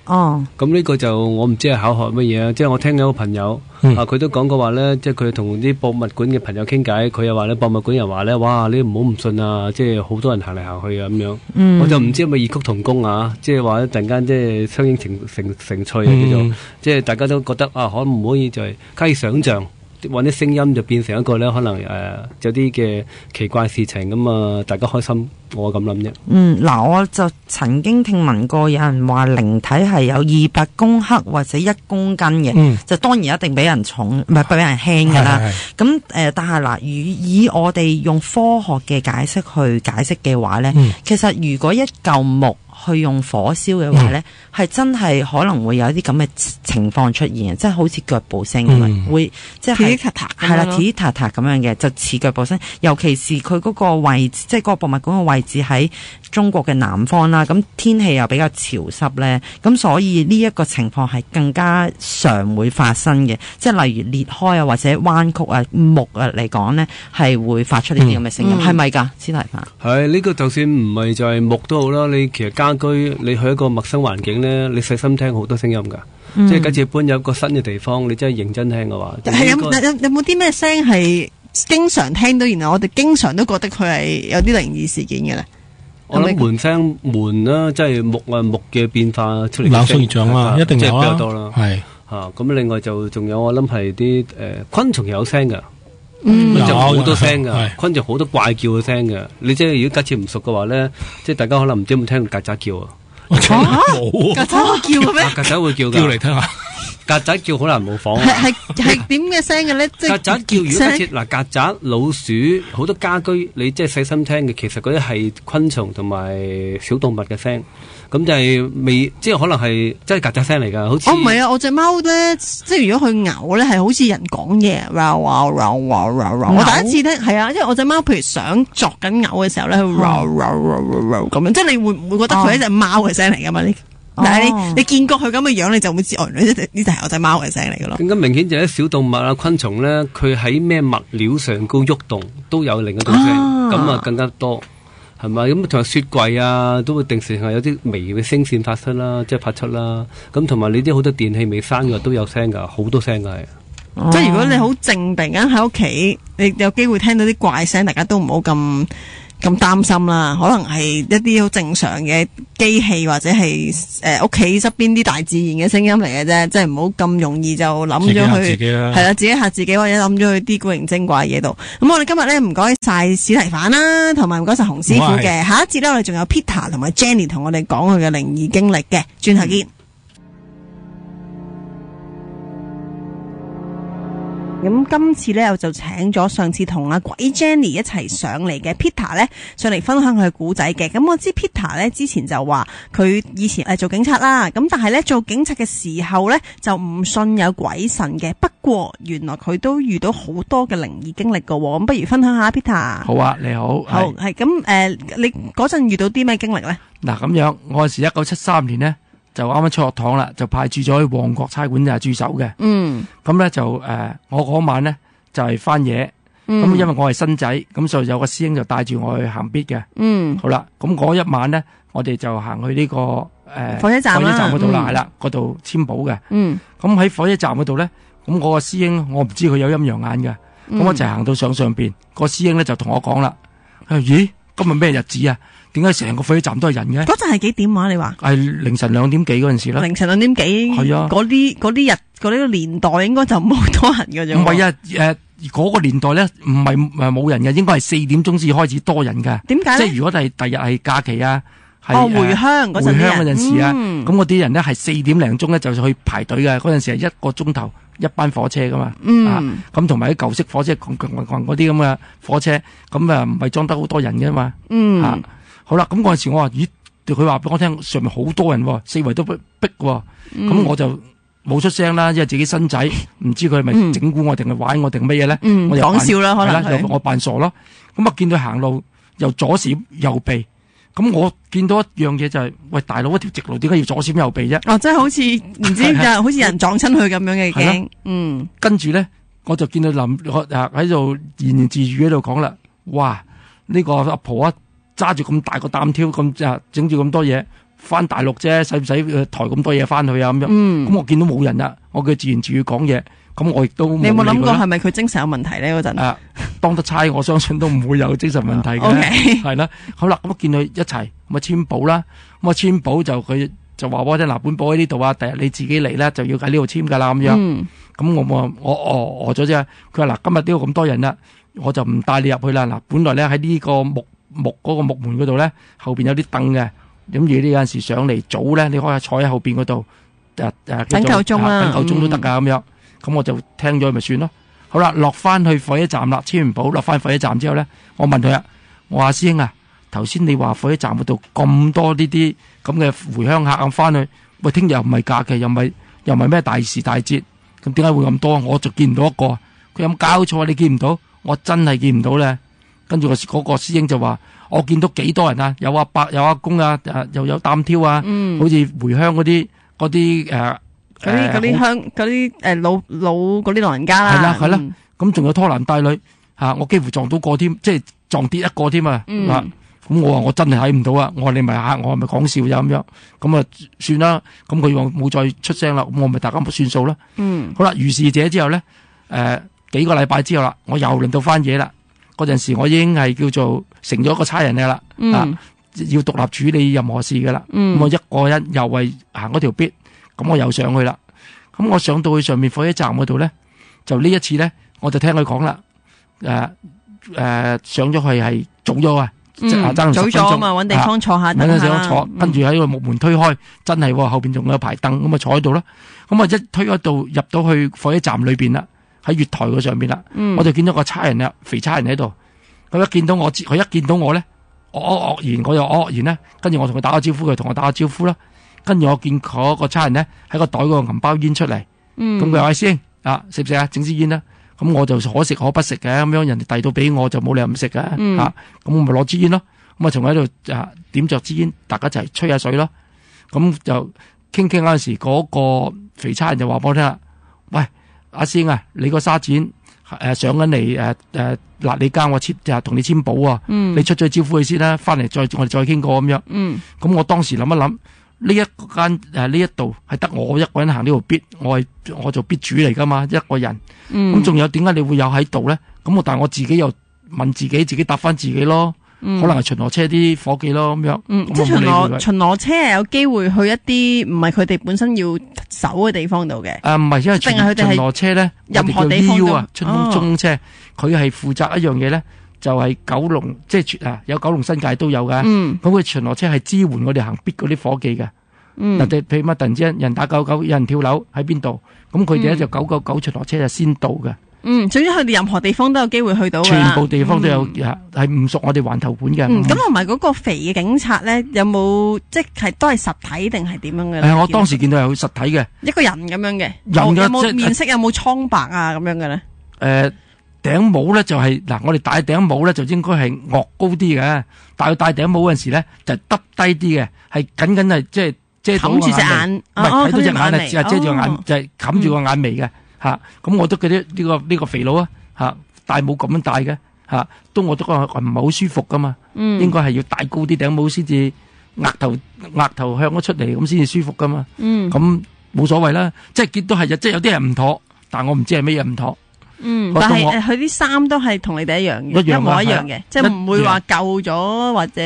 哦，咁呢個就我唔知係巧合乜嘢啊！即係我聽有個朋友佢都講過話咧，即係佢同啲博物館嘅朋友傾偈，佢又話咧博物館人話咧，哇！你唔好唔信啊！即係好多人行嚟行去啊咁樣。我就唔知係咪異曲同工啊！即係話突然間即係相映成趣啊叫做，即係大家都覺得啊，可唔可以就係可以想像揾啲聲音就變成一個咧，可能有啲嘅奇怪事情咁啊，大家開心，我咁諗啫。嗱，我就曾經聽聞過有人話靈體係有200公克或者1公斤嘅，就當然一定比人重，唔係俾人輕噶啦。咁但係嗱，以我哋用科學嘅解釋去解釋嘅話咧，其實如果一嚿木去用火燒嘅話咧，係真係可能會有一啲咁嘅情況出現，即係好似腳步聲咁樣，會即係係啦，鐵塔塔咁樣嘅，就似腳步聲。尤其是佢嗰個位置，即係嗰個博物館嘅位置喺中國嘅南方啦，咁天氣又比較潮濕咧，咁所以呢一個情況係更加常會發生嘅，即係例如裂開啊或者彎曲啊木啊嚟講咧，係會發出呢啲咁嘅聲音，係咪㗎？司提反係呢個就算唔係就係木都好啦，你其實家居你去一個陌生環境咧，你細心聽好多聲音㗎。即係假設搬入一個新嘅地方，你真係認真聽嘅話，係有冇啲咩聲係經常聽到，然後我哋經常都覺得佢係有啲靈異事件嘅咧？我諗門聲門啦，即係木嘅變化出嚟，冷縮熱脹啦，一定有啦，比較多啦。係咁另外就仲有我諗係啲昆蟲有聲㗎。有好多聲㗎，昆蟲好多怪叫嘅聲㗎。你即係如果假設唔熟嘅話咧，即係大家可能唔知有冇聽過曱甴叫啊？冇，曱甴會叫嘅咩？曱甴會叫㗎，叫嚟聽下。曱甴叫好難模仿。係點嘅聲嘅咧？曱甴叫，如果假設嗱，曱甴、老鼠好多家居，你即係細心聽嘅，其實嗰啲係昆蟲同埋小動物嘅聲。咁就係未，即係可能係即係曱甴聲嚟㗎，好似。唔係啊，我隻貓咧，即係如果佢嘔咧，係好似人講嘢，我第一次聽係啊，因為我隻貓譬如想作緊嘔嘅時候咧，佢咁樣，即係你會唔會覺得佢係一隻貓嘅聲嚟㗎嘛？但係你見過佢咁嘅樣，你就會知哦，呢就係我隻貓嘅聲嚟㗎咯。更加明顯就係啲小動物啊、昆蟲咧，佢喺咩物料上高喐動，都有另一種聲，咁啊更加多。係咪咁？同埋雪櫃啊，都會定時係有啲微嘅聲線發出啦，即係發出啦。咁同埋你啲好多電器未閂嘅都有聲㗎，好多聲㗎係。即係如果你好靜，突然間喺屋企，你有機會聽到啲怪聲，大家都唔好咁擔心啦。可能係一啲好正常嘅機器或者係屋企側邊啲大自然嘅聲音嚟嘅啫，即係唔好咁容易就諗咗去係啦，自己嚇自己或者諗咗去啲古靈精怪嘢度。咁我哋今日咧唔該晒史提反啦，同埋唔該晒洪師傅嘅。下一節咧我哋仲有 Peter 同埋 Jenny 同我哋講佢嘅靈異經歷嘅，轉頭見。咁今次咧，我就請咗上次同阿鬼 Jenny 一齊上嚟嘅 Peter 咧，上嚟分享佢嘅故仔嘅。咁我知 Peter 咧之前就話佢以前做警察啦，咁但係咧做警察嘅時候咧就唔信有鬼神嘅。不過原來佢都遇到好多嘅靈異經歷㗎喎。咁不如分享下 Peter。好啊，你好。好係咁你嗰陣遇到啲咩經歷咧？嗱，咁樣我嗰時1973年呢，就啱啱出學堂啦，就派駐咗去旺角差館駐守嘅。咁咧就我嗰晚呢，就係翻夜，咁因為我係新仔，咁所以有個師兄就帶住我去行必嘅。好啦，咁嗰一晚呢，我哋就行去呢個火車站嗰度啦，係啦，嗰度簽保嘅。咁喺火車站嗰度呢，咁我個師兄我唔知佢有陰陽眼嘅，咁我就行到上邊，個師兄咧就同我講啦，咦，今日咩日子啊？點解成個火車站都係人嘅？嗰陣係幾點啊？你話係凌晨2點幾嗰陣時啦。凌晨2點幾，係啊，嗰啲年代應該就冇多人嘅啫。唔係啊，嗰個年代咧唔係冇人嘅，應該係4點鐘至開始多人嘅。點解？即係如果係第日係假期啊，回鄉嗰陣時啊，咁嗰啲人咧係4點零鐘咧就去排隊嘅。嗰陣時係1個鐘頭一班火車噶嘛。咁同埋啲舊式火車嗰啲咁嘅火車，咁啊唔係裝得好多人嘅嘛。好啦，咁嗰陣時我話，咦，佢話俾我聽上面好多人喎，四圍都逼喎，咁我就冇出聲啦，因為自己新仔，唔知佢係咪整蠱我定係玩我定乜嘢咧？我又講笑啦，可能我扮傻咯。咁啊見佢行路又左閃右避，咁我見到一樣嘢就係，喂，大佬，一條直路點解要左閃右避啫？哦，即係好似唔知好似人撞親佢咁樣嘅驚。跟住咧我就見到喺度自言自語喺度講啦，哇！呢個阿婆啊！揸住咁大個擔挑，咁整住咁多嘢，翻大陸啫，使唔使抬咁多嘢翻去啊？咁樣，咁我見到冇人啦，我叫自言自語講嘢，咁我亦都冇理佢啦。你有冇諗過係咪佢精神有問題咧？嗰陣當得差，我相信都唔會有精神問題嘅，係啦。好啦，咁我見佢一齊咁啊簽保啦，咁啊簽保就佢就話我聽嗱，本保喺呢度啊，第日你自己嚟咧就要喺呢度簽噶啦咁樣。咁我咗啫。佢話嗱，今日呢度咁多人啦，我就唔帶你入去啦。嗱，本來咧喺呢個木嗰個木門嗰度咧，後邊有啲凳嘅，咁如果你有陣時上嚟早咧，你可以坐喺後邊嗰度，等夠鐘啦，等夠鐘都得噶咁樣。咁我就聽咗咪算咯。好啦，落翻去火車站啦，簽完保落翻火車站之後咧，我問佢啊，我話師兄啊，頭先你話火車站嗰度咁多呢啲咁嘅回鄉客咁翻去，喂，聽日又唔係假期，又唔係咩大時大節，咁點解會咁多？我就見唔到一個，佢有冇搞錯？你見唔到？我真係見唔到咧。跟住嗰個師兄就話：我見到幾多人啊？有阿伯，有阿公啊，又有擔挑啊，好似回鄉嗰啲嗰啲老人家啦。係啦，咁仲有拖男帶女嚇，我幾乎撞到個添，即係撞跌一個添啊！咁我話我真係睇唔到啊！我話你咪嚇我係咪講笑咋咁樣？咁啊算啦，咁佢話冇再出聲啦，咁我咪大家算數啦。好啦，如是者之後咧，幾個禮拜之後啦，我又輪到翻嘢啦。嗰陣時我已經係叫做成咗個差人嘅啦，要獨立處理任何事噶啦。咁我一個人又係行嗰條必，咁我又上去啦。咁我上到去上面火車站嗰度咧，就呢一次咧，我就聽佢講啦，上咗去係早咗啊，爭早咗啊嘛，搵地方坐下，搵地方坐，跟住喺個木門推開，真係後邊仲有排凳，咁啊坐喺度啦。咁啊一推開到入到去火車站裏邊啦。喺月台嗰上邊啦，我就見到個差人啦，肥差人喺度。佢一見到我，佢一見到我咧，我又愕然咧。跟住我同佢打個招呼，佢同我打個招呼啦。跟住我見嗰個差人咧喺個袋嗰個銀包煙出嚟，咁佢話：師兄啊，食唔食啊？整支煙啦。咁我就可食可不食嘅，咁樣人哋遞到俾我就冇理由唔食嘅嚇。咁我咪攞支煙咯。咁啊，仲喺度點着支煙，大家一齊吹下水咯。咁就傾嗰陣時，嗰個肥差人就話俾我聽啦：喂！阿師兄啊，你個沙展上緊嚟嗱，你間我同你簽保啊，你出咗招呼佢先啦，翻嚟我哋再傾過咁樣。咁我當時諗一諗，呢一間呢一度係得我一個人行呢條必，我做必主嚟噶嘛，一個人。咁仲有點解你會有喺度咧？咁但係我自己又問自己答翻自己咯。可能係巡邏車啲伙計咯咁樣。即係巡邏車係有機會去一啲唔係佢哋本身要守嘅地方度嘅。唔係，因為巡邏車咧，任何地方都春風中車，佢係負責一樣嘢咧，就係九龍，即係有九龍新界都有嘅。咁佢巡邏車係支援我哋行必嗰啲伙計嘅。譬如乜突然之間人打999，有人跳樓喺邊度，咁佢哋咧就999巡邏車就先到嘅。總之佢哋任何地方都有機會去到㗎啦，全部地方都有係唔屬我哋環頭管嘅。咁同埋嗰個肥嘅警察咧，有冇即係都係實體定係點樣嘅咧？我當時見到係有實體嘅一個人咁樣嘅，人嘅有冇即係面色，有冇蒼白啊咁樣嘅咧？頂帽咧就係嗱，我哋戴頂帽咧就應該係昂高啲嘅，但係戴頂帽嗰陣時咧就耷低啲嘅，係僅僅係即係遮到冚住隻眼，唔係睇到隻眼啊，眉遮住個眼就係冚住個眼眉嘅嚇。咁我都覺得呢個肥佬啊嚇戴帽咁樣戴嘅嚇，我都覺得唔係好舒服噶嘛。應該係要戴高啲頂帽先至額頭向咗出嚟咁先至舒服噶嘛。咁冇所謂啦，即係見到係即係有啲人唔妥，但我唔知係咩嘢唔妥。但係佢啲衫都係同你哋一樣嘅，一模一樣嘅，即係唔會話舊咗或者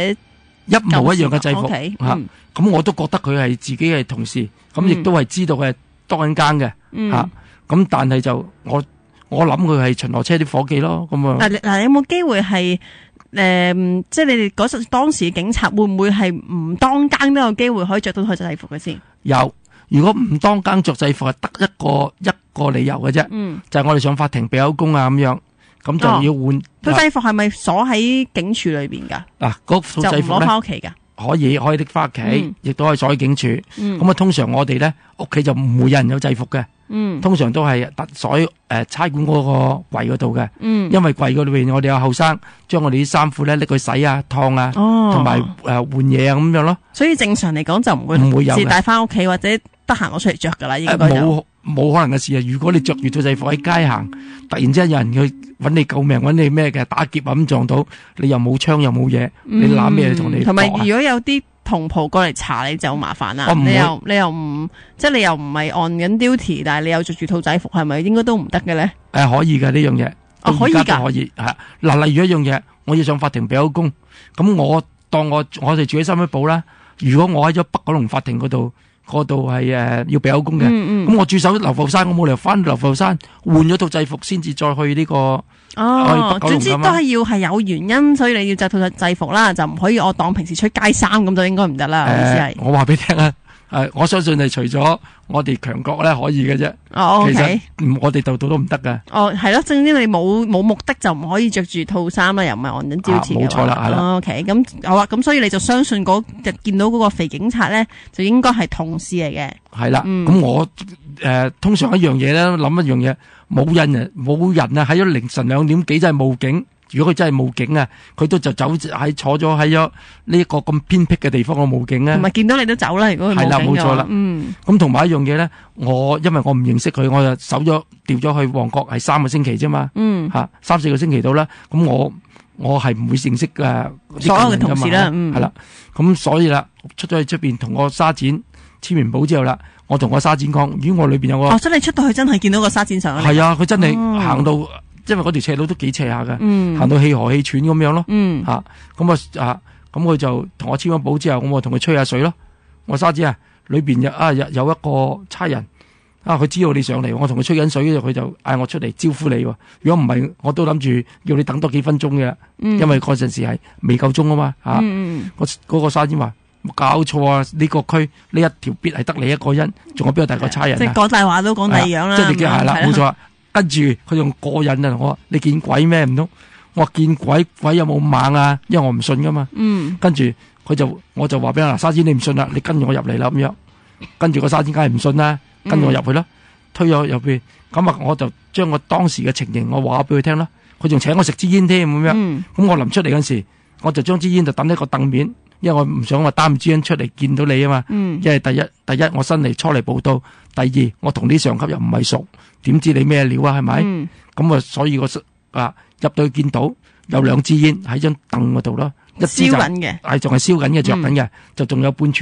一模一樣嘅制服。咁我都覺得佢係自己係同事，咁亦都係知道佢係多緊更嘅嚇。咁但係就我諗佢係巡邏車啲伙計咯。咁啊嗱，有冇機會係即係你哋嗰陣當時嘅警察會唔會係唔當更都有機會可以着到佢制服嘅先？有。如果唔當更着制服係得一個理由嘅啫，就係我哋上法庭俾口供啊咁樣，咁就要換。佢制服係咪鎖喺警署裏邊噶？嗱，嗰套制服就唔攞翻屋企噶？可以拎翻屋企，亦都可以鎖喺警署。咁啊，通常我哋咧屋企就唔會有人有制服嘅。通常都係鎖喺差館嗰個櫃嗰度嘅。因為櫃嗰裏邊我哋有後生將我哋啲衫褲咧拎去洗啊、燙啊，同埋換嘢啊咁樣咯。所以正常嚟講就唔會有帶翻屋企或者得閒攞出嚟着噶啦。應該冇可能嘅事啊！如果你着住套制服喺街行，突然之間有人去揾你救命、揾你咩嘅打劫啊咁撞到，你又冇槍又冇嘢，你攬咩同你？同埋如果有啲同袍過嚟查你就麻煩啦。你又唔即係你又唔係按緊 duty， 但係你又着住套制服，係咪應該都唔得嘅咧？可以嘅呢樣嘢，可以㗎，可以係嗱。例如一樣嘢，我要上法庭俾口供，咁我當我哋住喺深水埗啦。如果我喺咗北九龍法庭嗰度係要俾口供嘅，咁我駐守流浮山，我冇理由翻流浮山換咗套制服先至再去呢個總之都係要係有原因，所以你要着套制服啦，就唔可以我當平時出街衫咁就應該唔得啦。意思係我話俾你聽啊，我相信係除咗我哋強國咧可以嘅啫。OK，其實我哋度都唔得嘅。係咯，總之你冇目的就唔可以着住套衫啦，又唔係按緊招詞。冇錯啦，係啦。OK，咁好啦，咁所以你就相信嗰日見到嗰個肥警察咧，就應該係同事嚟嘅。係啦，咁我通常一樣嘢咧，諗一樣嘢，冇人啊喺咗凌晨2點幾真係報警。如果佢真係報警啊，佢都就坐咗喺咗呢一個咁偏僻嘅地方，我報警啊。同埋見到你都走啦，如果佢冇警嘅話。係啦，冇錯啦。咁同埋一樣嘢咧，因為我唔認識佢，我就調咗去旺角係3個星期啫嘛。3、4個星期到啦。咁我係唔會認識所有嘅同事啦。係啦。咁所以啦，出咗去出邊同個沙展簽完簿之後啦，我同個沙展講，如果我裏邊有個真係出到去真係見到個沙展上嚟。係啊，佢真係行到。因為嗰條斜路都幾斜下嘅，行到氣河氣喘咁樣咯，咁佢就同我簽咗簿之後，我同佢吹下水咯。我沙子啊，裏邊有一個差人佢知道你上嚟，我同佢吹緊水，佢就嗌我出嚟招呼你。如果唔係，我都諗住要你等多幾分鐘嘅，因為嗰陣時係未夠鐘啊嘛。嗰個沙子話冇搞錯啊！呢個區呢一條必係得你一個人，仲有邊個第二個差人？即係講大話都講第二樣啦。即係你係啦，冇錯。跟住佢仲過癮啊！我話你見鬼咩唔通？我話見鬼有冇猛啊？因為我唔信噶嘛。跟住我就話俾佢沙展你唔信啦，你跟住我入嚟啦咁樣。跟住個沙展梗係唔信啦，跟住我入去啦，推咗入去。咁我就將我當時嘅情形我話俾佢聽啦。佢仲請我食支煙添咁樣。咁我臨出嚟嗰時，我就將支煙就抌喺個凳面，因為我唔想話擔支煙出嚟見到你啊嘛。因為第一我新嚟初嚟報到，第二我同啲上級又唔係熟。點知你咩料啊？係咪？咁所以入到去見到有2支煙喺張凳嗰度咯，一支就係仲係燒緊嘅，着緊嘅，就仲有半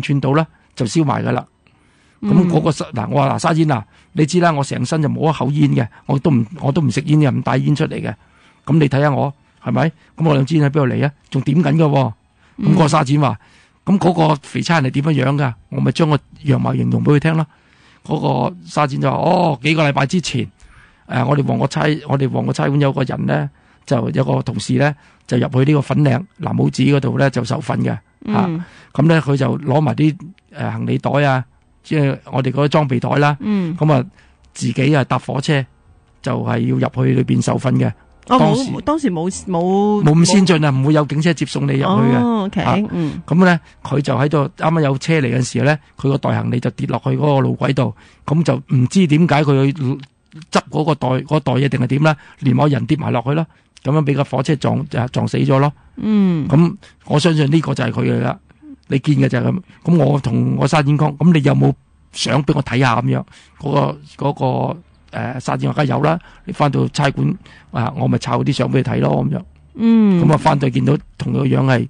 寸到啦，就燒埋噶啦。咁嗰個我話沙煙你知啦，我成身就冇一口煙嘅，我都唔食煙嘅，唔帶煙出嚟嘅。咁你睇下我係咪？咁我2支煙喺邊度嚟啊？仲點緊噶？咁個沙展話，咁嗰個肥差人係點樣樣噶？我咪將個樣貌形容俾佢聽咯。嗰個沙展就話幾個禮拜之前，我哋旺角差館有個人咧，就有個同事咧，就入去呢個粉嶺藍帽子嗰度咧就受訓嘅咁咧佢就攞埋啲行李袋啊，即係我哋嗰啲裝備袋啦，咁自己搭火車就係要入去裏邊受訓嘅。哦，當時冇冇咁先進啊，唔會有警車接送你入去嘅。哦，OK，咁咧佢就喺度啱啱有車嚟嘅時候咧，佢個袋行李就跌落去嗰個路軌度，咁就唔知點解佢去執嗰個袋嘢定係點啦，連我人跌埋落去啦，咁樣俾個火車撞死咗咯。咁我相信呢個就係佢嘅啦，你見嘅就係咁。咁我同我沙展講，咁你有冇相俾我睇下咁樣？嗰個沙展我梗係有啦，你翻到差館我咪抄啲相俾你睇咯咁樣。咁啊翻到見到同佢個樣係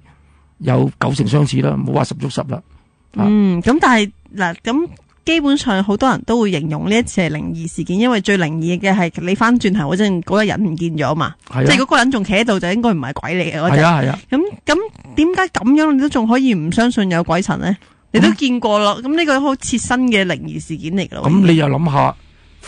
有90%相似啦，唔好話10足10啦。咁但係嗱咁。基本上好多人都會形容呢一次係靈異事件，因為最靈異嘅係你翻轉頭嗰陣嗰個人唔見咗嘛，即係嗰個人仲企喺度就應該唔係鬼嚟嘅嗰隻。係啊。咁點解咁樣你都仲可以唔相信有鬼神呢？你都見過咯，咁呢個好切身嘅靈異事件嚟嘅咯。咁你又諗下，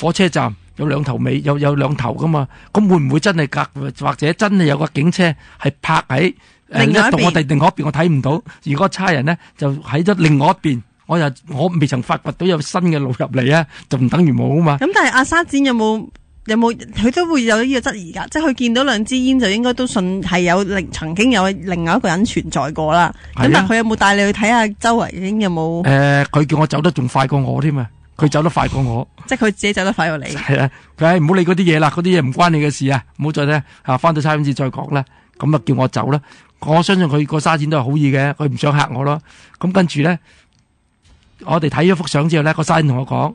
火車站有兩頭尾，有兩頭噶嘛？咁會唔會真係或者真係有個警車係泊喺另外一邊？我哋另外一邊我睇唔到，而個差人呢就喺咗另外一邊。我未曾發掘到有新嘅路入嚟啊，就唔等於冇啊嘛。咁但係阿沙展有冇佢都會有呢個質疑㗎，即係佢見到兩支煙就應該都信係曾經有另外一個人存在過啦。咁但係佢有冇帶你去睇下周圍已經有冇？佢叫我走得仲快過我添啊！佢走得快過我，即係佢自己走得快過你。係啊，佢唔好理嗰啲嘢啦，嗰啲嘢唔關你嘅事啊，唔好再聽啊，翻到差館先再講啦。咁啊叫我走啦，我相信佢個沙展都係好意嘅，佢唔想嚇我咯。咁跟住咧。我哋睇咗幅相之後咧，個沙展同我講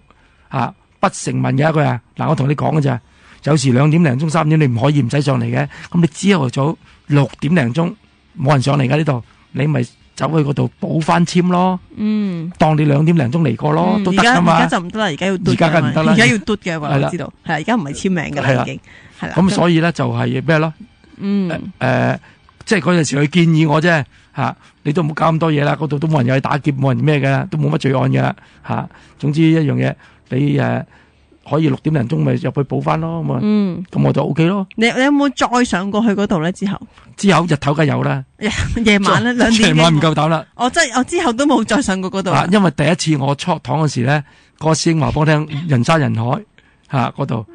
不成文嘅一句嗱，我同你講嘅咋，有時2點零鐘3點你唔可以唔使上嚟嘅，咁你朝頭早6點零鐘冇人上嚟嘅呢度，你咪走去嗰度補翻簽咯，當你2點零鐘嚟過咯，都得噶嘛。而家就唔得啦，而家要嘟，而家梗唔得啦，而家要嘟嘅，我知道係而家唔係簽名噶啦，已經係啦。咁所以咧就係咩咯？即係嗰陣時佢建議我啫。你都唔好搞咁多嘢啦，嗰度都冇人有去打劫，冇人咩嘅，都冇乜罪案嘅總之一樣嘢，你可以6點零鐘咪入去補翻咯，咁我就 OK 咯。你有冇再上過去嗰度咧？之後日頭梗有啦，夜晚咧2點。夜晚唔夠膽啦。我之後都冇再上過嗰度。因為第一次我初堂嗰時咧，個師兄話俾我聽人山人海。嗰度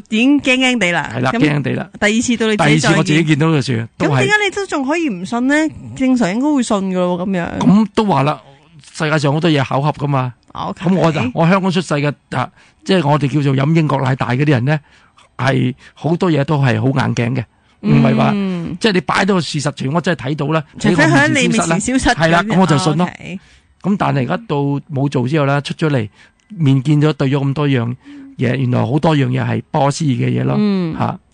已經驚驚地啦，係啦，驚驚地啦。第二次到你自己，第二次我自己見到嘅時候，咁點解你都仲可以唔信呢？正常應該會信噶咯，咁樣。咁都話啦，世界上好多嘢巧合噶嘛。咁我香港出世嘅即係我哋叫做飲英國奶大嗰啲人呢，係好多嘢都係好硬頸嘅，唔係話即係你擺到個事實全我真係睇到啦。除非喺你面前消失，係啦，咁我就信咯。咁但係而家到冇做之後咧，出咗嚟面見咗對咗咁多樣。原來好多樣嘢係不可思議嘅嘢咯，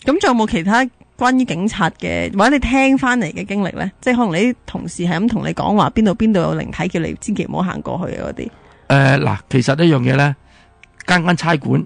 咁仲有冇其他關於警察嘅或者你聽翻嚟嘅經歷咧？即係可能你啲同事係咁同你講話邊度有靈體，叫你千祈唔好行過去嘅嗰啲。嗱，其實呢樣嘢咧，間差館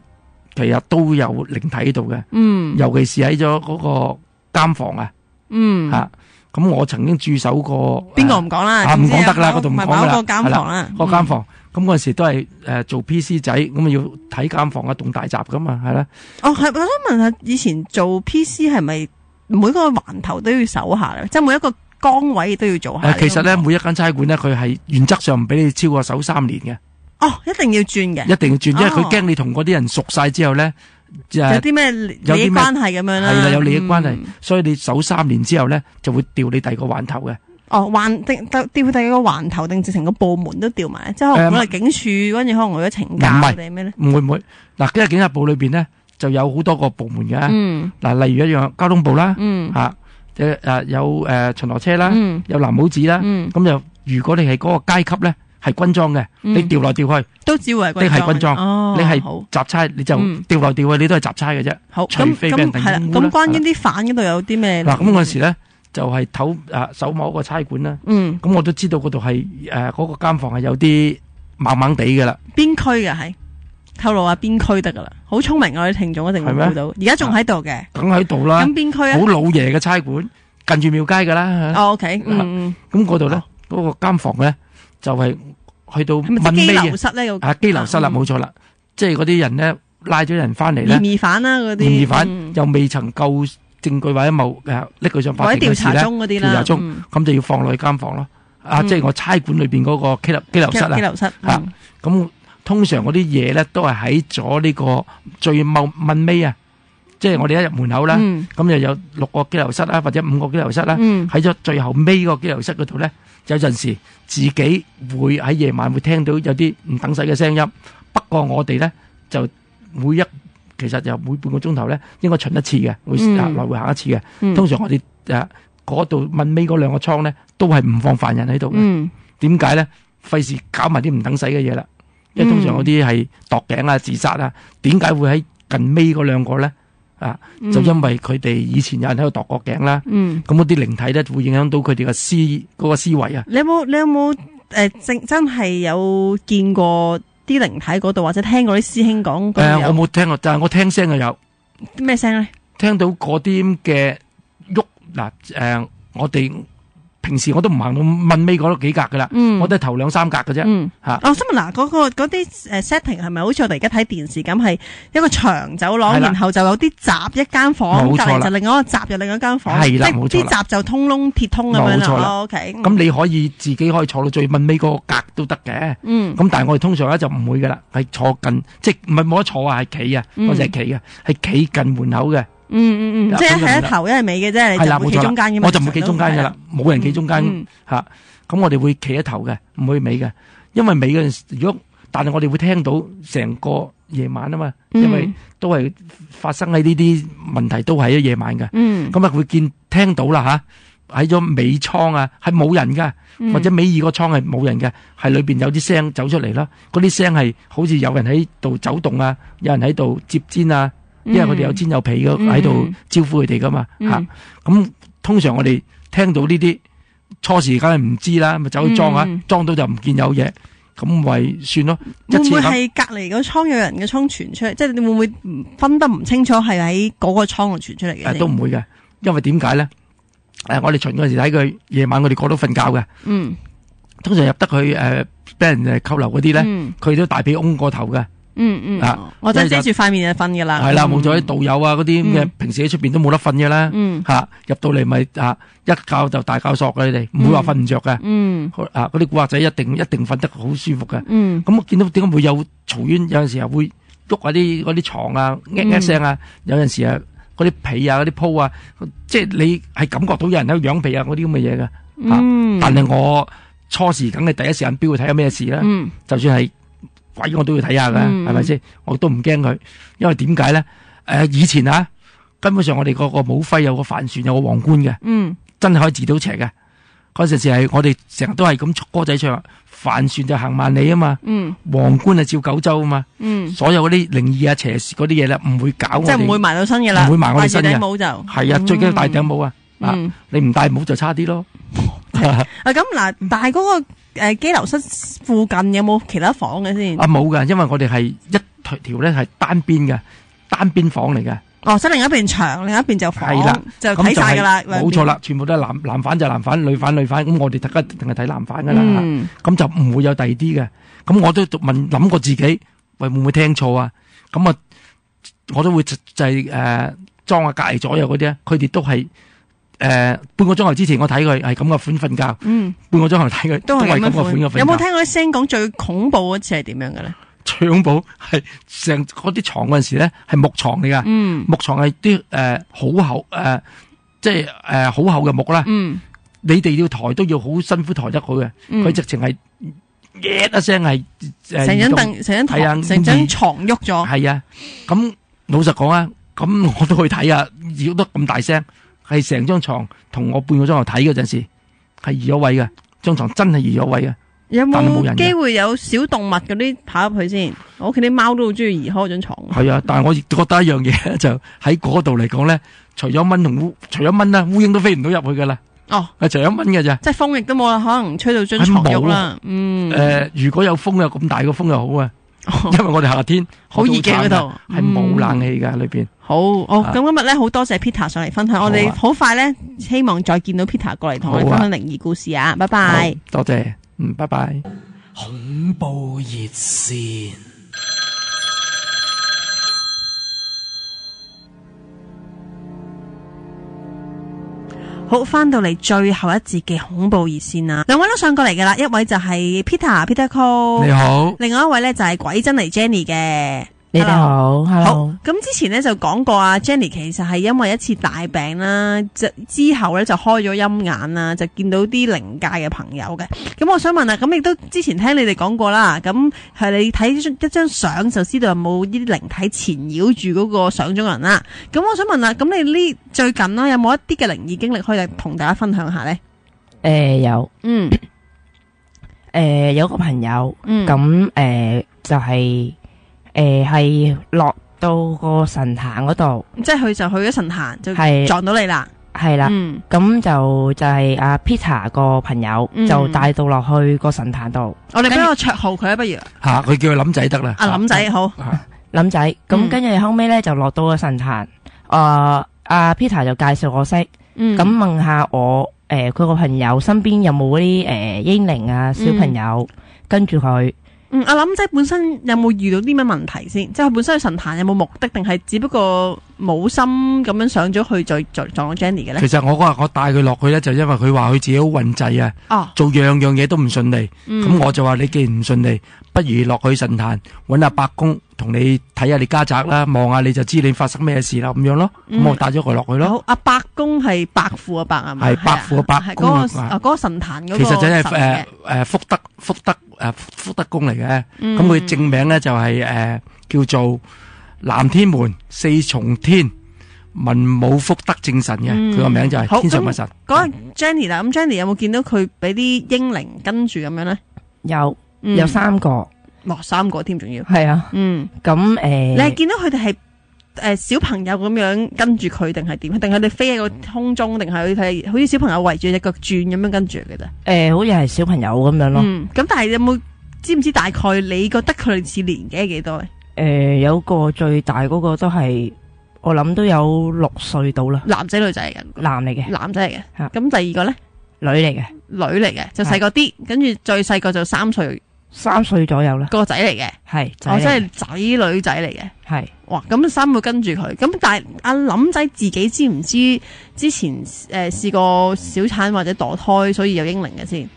其實都有靈體喺度嘅，尤其是喺咗嗰個監房啊，咁我曾經駐守過，邊個唔講啦，唔講得啦，嗰度唔講啦，個監房啦，個監房。咁嗰陣時都係做 PC 仔，咁啊要睇監房啊，動大閘噶嘛，係啦。我想問下，以前做 PC 係咪每個環頭都要守下咧？即係每一個崗位都要做下。其實咧，每一間差館咧，佢係原則上唔俾你超過守3年嘅。哦，一定要轉嘅。一定要轉，因為佢驚你同嗰啲人熟晒之後咧，有啲咩利益關係咁樣啦。係啦，有利益關係，所以你守3年之後咧，就會調你第二個環頭嘅。環定調第二個環頭定直情個部門都調埋，即係可能我哋警署，跟住可能我哋懲教定咩咧？唔會。嗱，今日警察部裏邊咧就有好多個部門嘅。嗱，例如一樣交通部啦，有巡邏車啦，有藍帽子啦。咁就如果你係嗰個階級咧係軍裝嘅，你調來調去都只會係軍裝。你係雜差你就調來調去，你都係雜差嘅啫。好，除非俾人定污啦。咁關於啲犯嗰度有啲咩？嗱，咁嗰時咧。就係守某一個差館啦，咁我都知道嗰度係嗰個監房係有啲猛猛地嘅啦。邊區嘅係透露下邊區得噶啦，好聰明我啲聽眾一定會估到，而家仲喺度嘅，梗喺度啦。咁邊區啊？好老爺嘅差館，近住廟街噶啦。OK，咁嗰度咧，嗰個監房咧就係去到問尾嘅。羈留室咧，羈留室啦，冇錯啦，即係嗰啲人咧拉咗人翻嚟咧，嫌疑犯啦嗰啲，嫌疑犯又未曾夠證據或者冇拎佢上法庭嘅事咧，調查中咁就要放落去監房咯。即係我差館裏邊嗰個羈留室啊。羈留室咁通常嗰啲嘢咧都係喺咗呢個最問尾啊，即係我哋一入門口啦，咁又有6個羈留室啦，或者5個羈留室啦，喺咗最後尾個羈留室嗰度咧，有陣時自己會喺夜晚會聽到有啲唔等使嘅聲音。不過我哋咧就其實就每半個鐘頭咧應該巡一次嘅，會來回行一次嘅。通常我哋嗰度問尾嗰2個倉咧都係唔放犯人喺度嘅。點解咧？費事搞埋啲唔等使嘅嘢啦。因為通常嗰啲係度頸啊、自殺啊，點解會喺近尾嗰2個咧？就因為佢哋以前有人喺度度過頸啦。咁嗰啲靈體咧會影響到佢哋嘅嗰個思維啊。你有冇真係有見過啲靈體嗰度，或者聽過啲師兄講？我冇聽過，但係我聽聲就有。咩聲咧？聽到嗰啲嘅喐我哋平時我都唔行到問尾嗰幾格噶啦，我都係頭2、3格嘅啫。我想問嗰啲setting 係咪好似我哋而家睇電視咁，係一個長走廊，然後就有啲閘一間房，隔離就另外一個閘又另一間房，係啦，冇錯啦，啲閘就通窿鐵通咁樣啦。冇錯啦。OK，咁你可以自己可以坐到最問尾嗰個格都得嘅。咁但係我哋通常咧就唔會噶啦，係坐近，即係唔係冇得坐啊，係企啊，我哋係企嘅，係企近門口嘅。即係一係一頭一係尾嘅啫，你就唔會企中間嘅嘛。我就唔會企中間噶啦，冇人企中間吓。咁我哋會企一頭嘅，唔會尾嘅。因為尾嗰陣時，但係我哋會聽到成個夜晚啊嘛，因為都係發生喺呢啲問題都係喺夜晚嘅。咁啊會聽到啦吓，喺咗尾倉啊，係冇人噶，或者尾2個倉係冇人嘅，係裏邊有啲聲走出嚟啦。嗰啲聲係好似有人喺度走動啊，有人喺度接氈啊。因為佢哋有氈有被喺度招呼佢哋噶嘛吓，咁通常我哋聽到呢啲初時梗係唔知啦，咪走去裝下，裝到就唔見有嘢，咁咪算咯。會唔會係隔籬個倉有人嘅倉傳出嚟？即係你會唔會分得唔清楚係喺嗰個倉度傳出嚟嘅？都唔會嘅，因為點解咧？我哋巡嗰陣時睇佢夜晚，我哋個都瞓覺嘅。通常入得去俾人扣留嗰啲咧，佢都大髀嗡過頭嘅。我就遮住塊面就瞓噶啦。係啦，冇咗啲道友啊，嗰啲咁嘅，平時喺出邊都冇得瞓嘅啦。入到嚟咪一覺就大覺索嘅，你哋唔會話瞓唔着嘅。嗰啲古惑仔一定瞓得好舒服嘅。咁我見到點解會有嘈冤？有陣時候會喐下嗰啲床啊，聲啊。有陣時啊，嗰啲被啊，嗰啲鋪啊，即係你係感覺到有人喺度養被啊，嗰啲咁嘅嘢嘅。但係我初時梗係第一時間標去睇下咩事啦。就算係鬼我都要睇下噶，係咪先？我都唔驚佢，因為點解咧？以前根本上我哋個武徽有個帆船，有個皇冠嘅，真係可以治到邪嘅。嗰陣時係我哋成日都係咁歌仔唱，帆船就行萬里啊嘛，皇冠就照九州啊嘛，所有嗰啲靈異啊、邪事嗰啲嘢咧，唔會搞我哋，即係唔會埋到身嘅啦，唔會埋我哋身嘅。戴頂帽就係啊，最緊要戴頂帽啊！你唔戴帽就差啲咯。咁嗱，但係嗰個羈留室附近有冇其他房嘅先？冇噶，因為我哋係一條咧係單邊嘅單邊房嚟嘅。即係另一邊牆，另一邊就房，係啦，就睇晒噶啦。冇錯啦，全部都係男犯就男犯，女犯女犯。咁我哋大家一定係睇男犯噶啦。咁就唔會有第二啲嘅。咁我都諗過自己，喂，會唔會聽錯啊？咁我都會就係裝下隔籬左右嗰啲，佢哋都係。半個鐘頭之前我睇佢係咁嘅款瞓覺，半個鐘頭睇佢都係咁嘅款嘅瞓覺。有冇聽過啲聲講最恐怖嗰次係點樣嘅咧？最恐怖係成嗰啲床嗰陣時咧係木床嚟噶，木床係啲好厚即係好厚嘅木啦。你哋要抬都要好辛苦抬得好嘅，佢直情係一聲係成張凳、成張床喐咗。係啊，咁老實講啊，咁我都去睇啊，搖得咁大聲。係成張床同我半個鐘頭睇嗰陣時係移咗位嘅，張床真係移咗位嘅。有冇機會有小動物嗰啲跑入去先？我屋企啲貓都好中意移開張床。係啊，但係我亦覺得一樣嘢就喺嗰度嚟講咧，除咗蚊啦，烏蠅都飛唔到入去噶啦。係除咗蚊嘅咋？即係風亦都冇啦，可能吹到張床喐啦。如果有風有咁大個風又好啊。因為我哋夏天好熱嘅嗰度，係冇冷氣噶裏邊。好，咁今日咧好多謝 Peter 上嚟分享，我哋好快咧希望再見到 Peter 過嚟同我哋分享靈異故事啊！拜拜。多謝，拜拜。恐怖熱線。好，翻到嚟最後一節嘅恐怖熱線啦，兩位都上過嚟噶啦，一位就係 Peter Cole， 你好，另外一位咧就係鬼真嚟 Jenny 嘅。你哋好好。 ，Hello。咁之前咧就講過啊 Jenny 其實係因為一次大病啦，之後咧就開咗陰眼啦，就見到啲靈界嘅朋友嘅。咁我想問啊，咁亦都之前聽你哋講過啦，咁係你睇一張相就知道有冇呢啲靈體纏繞住嗰個相中人啦。咁我想問啦，咁你呢最近啦有冇一啲嘅靈異經歷可以同大家分享下咧？有，有個朋友，咁就係係落到個神壇嗰度，即係佢就去咗神壇就係撞到你啦。係啦，咁就係阿 Peter 個朋友就帶到落去個神壇度。我哋俾個綽號佢啊，不如吓，佢叫佢林仔得啦。阿林仔好，林仔，咁跟住後尾咧就落到個神壇，阿 Peter 就介紹我識，咁問下我佢個朋友身邊有冇嗰啲嬰靈啊小朋友跟住佢。阿林仔本身有冇遇到啲咩問題先？即係佢本身去神壇有冇目的，定係只不過冇心咁樣上咗去再撞咗 Jenny 嘅咧？其實我嗰日我帶佢落去咧，就因為佢話佢自己好運滯啊，做樣樣嘢都唔順利，咁我就話你既然唔順利，不如落去神壇揾阿伯公同你睇下你家宅啦，望下你就知你發生咩事啦，咁樣咯。咁我帶咗佢落去咯。阿伯公係伯父阿伯係咪？係伯父阿伯公啊。嗰個神壇嗰個其實就係福德宮嚟嘅。咁佢正名咧就係叫做南天門四重天文武福德正神嘅，佢個名就係天上嘅神。嗰個 Jenny 啦，咁 Jenny 有冇見到佢俾啲嬰靈跟住咁樣咧？有3個，3個添，仲要係啊。咁你係見到佢哋係小朋友咁樣跟住佢，定係點？定係你飛喺個空中，定係佢係好似小朋友圍住隻腳轉咁樣跟住嘅啫？好似係小朋友咁樣咯。咁但係有冇知唔知大概你覺得佢哋似年紀幾多咧？有個最大嗰個都係我諗都有6歲到啦。男仔女仔嚟嘅？男嚟嘅。男仔嚟嘅。咁第二個咧？女嚟嘅。女嚟嘅，就細個啲，跟住最細個就3歲。3歲左右啦。個仔嚟嘅。係。即係仔女仔嚟嘅。係。哇！咁3個跟住佢，咁但係阿林仔自己知唔知之前試過小產或者墮胎，所以有嬰靈嘅先？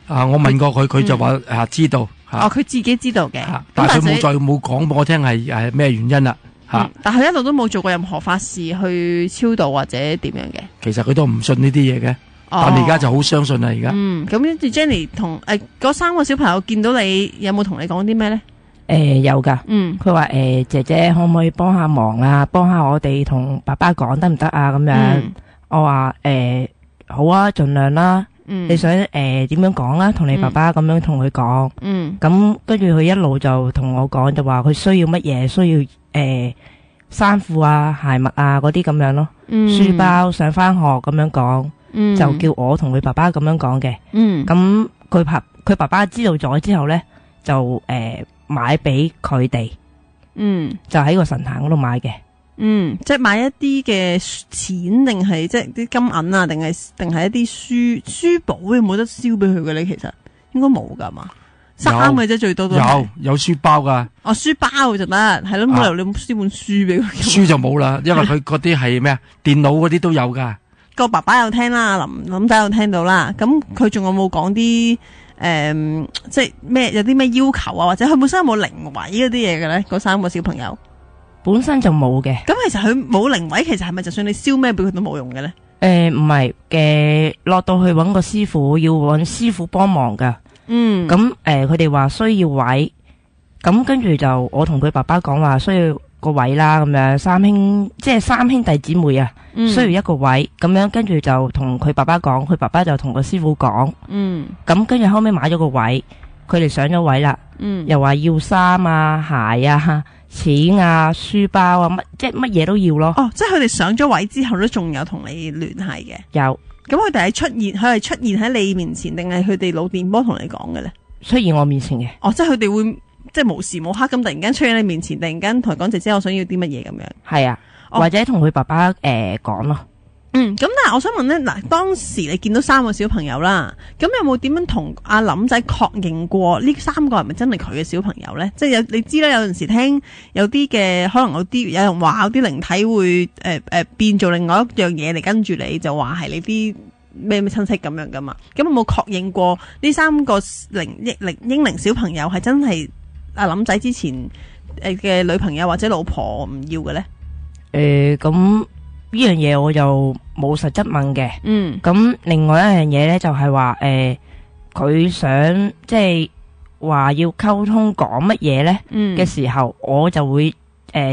我問過佢，佢就話知道。佢自己知道嘅。但係佢冇講俾我聽係咩原因啦。但係佢一路都冇做過任何法事去超度或者點樣嘅。其實佢都唔信呢啲嘢嘅，但係而家就好相信啦。而家。咁跟住 Jenny 同嗰3個小朋友見到你，有冇同你講啲咩咧？有噶，佢話姐姐可唔可以幫下忙啊？幫下我哋同爸爸講得唔得啊？咁樣，我話好啊，盡量啦。你想點樣講啦？同你爸爸咁樣同佢講。咁跟住佢一路就同我講，就話佢需要乜嘢，需要衫褲啊、鞋襪啊嗰啲咁樣咯。書包上翻學咁樣講，就叫我同佢爸爸咁樣講嘅。咁佢爸爸知道咗之後咧，就買俾佢哋，就喺個神壇嗰度買嘅，即係買一啲嘅錢，定係即係啲金銀啊，定係一啲書簿，有冇得燒俾佢嘅咧？其實應該冇噶嘛，衫嘅啫，最多都有書包噶。書包就得，係咯，冇理由你燒本書俾佢。書就冇啦，因為佢嗰啲係咩啊？電腦嗰啲都有噶。個爸爸有聽啦，林仔有聽到啦，咁佢仲有冇講啲？即係咩有啲咩要求啊？或者佢本身有冇靈位嗰啲嘢嘅咧？嗰3個小朋友本身就冇嘅。咁其實佢冇靈位，其實係咪就算你燒咩俾佢都冇用嘅咧？唔係嘅，落到去揾個師傅，要揾師傅幫忙噶。咁佢哋話需要位，咁跟住就我同佢爸爸講話需要個位啦，咁樣3兄弟姊妹啊，需要一個位，咁樣跟住就同佢爸爸講，佢爸爸就同個師傅講，咁跟住後尾買咗個位，佢哋上咗位啦，又話要衫啊、鞋啊、錢啊、書包啊，即係乜嘢都要咯。即係佢哋上咗位之後都仲有同你聯繫嘅。有。咁佢哋佢係出現喺你面前，定係佢哋腦電波同你講嘅咧？出現我面前嘅。即係佢哋會。即係無時無刻咁突然間出現喺你面前，突然間同佢講姐姐我想要啲乜嘢咁樣。係啊，或者同佢爸爸講咯。咁但係我想問咧，嗱，當時你見到3個小朋友啦，咁有冇點樣同阿林仔確認過呢3個係咪真係佢嘅小朋友咧？即係你知啦，有陣時聽有啲嘅可能有人話有啲靈體會變做另外一樣嘢嚟跟住你，就話係你啲咩親戚咁樣噶嘛？咁有冇確認過呢3個嬰靈小朋友係真係阿林仔之前嘅女朋友或者老婆唔要嘅咧？咁呢樣嘢我就冇實質問嘅。嗯，咁另外一樣嘢咧就係話佢想即係話要溝通講乜嘢咧嘅時候，我就會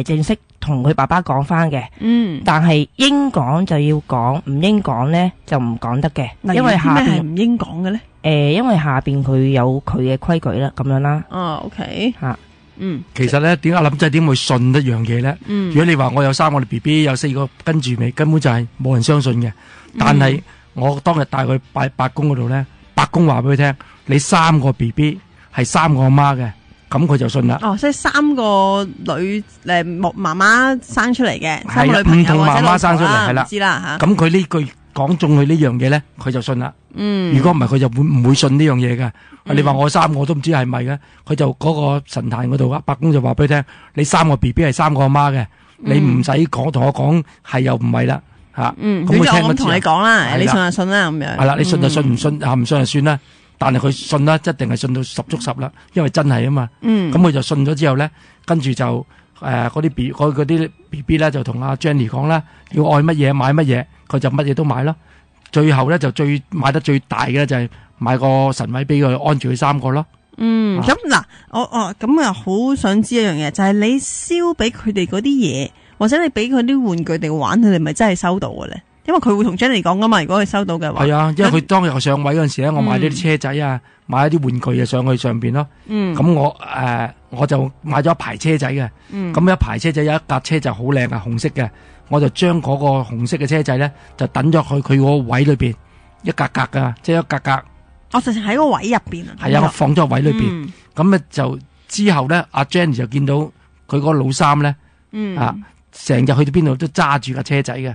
正式同佢爸爸講翻嘅。嗯，但係應講就要講，唔應講咧就唔講得嘅，因為下邊咩係唔應講嘅咧？因為下邊佢有佢嘅規矩啦，咁樣啦。哦，OK，吓，嗯，其實咧，點解諗真係點會信一樣嘢咧？如果你話我有3個 BB，有4個跟住未，根本就係冇人相信嘅。但係我當日帶佢拜白宮嗰度咧，白宮話俾佢聽，你3個 BB 係3個阿媽嘅，咁佢就信啦。哦，即係3個女媽媽生出嚟嘅，3個女係朋友唔同媽媽生出嚟或者老婆啦係啦唔知啦吓。咁佢呢句講中佢呢樣嘢咧，佢就信啦。如果唔係，佢就唔會信呢樣嘢嘅。你話我3個都唔知係咪嘅，佢就嗰個神壇嗰度啊，白宮就話俾佢聽，你3個 BB 係3個阿媽嘅，你唔使講同我講係又唔係啦吓。咁佢聽我咁同你講啦，係啦你信就信啦咁樣。係啦，你信就信，唔信唔信就算啦。但係佢信啦，一定係信到10足10啦，因為真係啊嘛。咁佢就信咗之後咧，跟住就嗰啲 BB 咧就同阿 Jenny 講啦，要愛乜嘢買乜嘢，佢就乜嘢都買咯。最後咧就買得最大嘅就係買個神位俾佢安住佢3個咯。咁嗱，我咁啊好想知一樣嘢，就係你燒俾佢哋嗰啲嘢，或者你俾佢啲玩具哋玩，佢哋咪真係收到嘅咧？因為佢會同 Jenny 講噶嘛，如果佢收到嘅話。係啊，因為佢當日上位嗰陣時咧，我買啲車仔啊，買一啲玩具啊上去上邊咯。咁我就買咗一排車仔嘅。咁一排車仔有一架車就好靚啊，紅色嘅。我就將嗰個紅色嘅車仔咧，就等咗去佢個位裏邊，一格格噶，即係一格格。我直情喺個位入邊啊。係啊，我放咗個位裏邊。咁咧就之後咧，阿 Jenny 就見到佢嗰個老三咧，成日去到邊度都揸住架車仔嘅，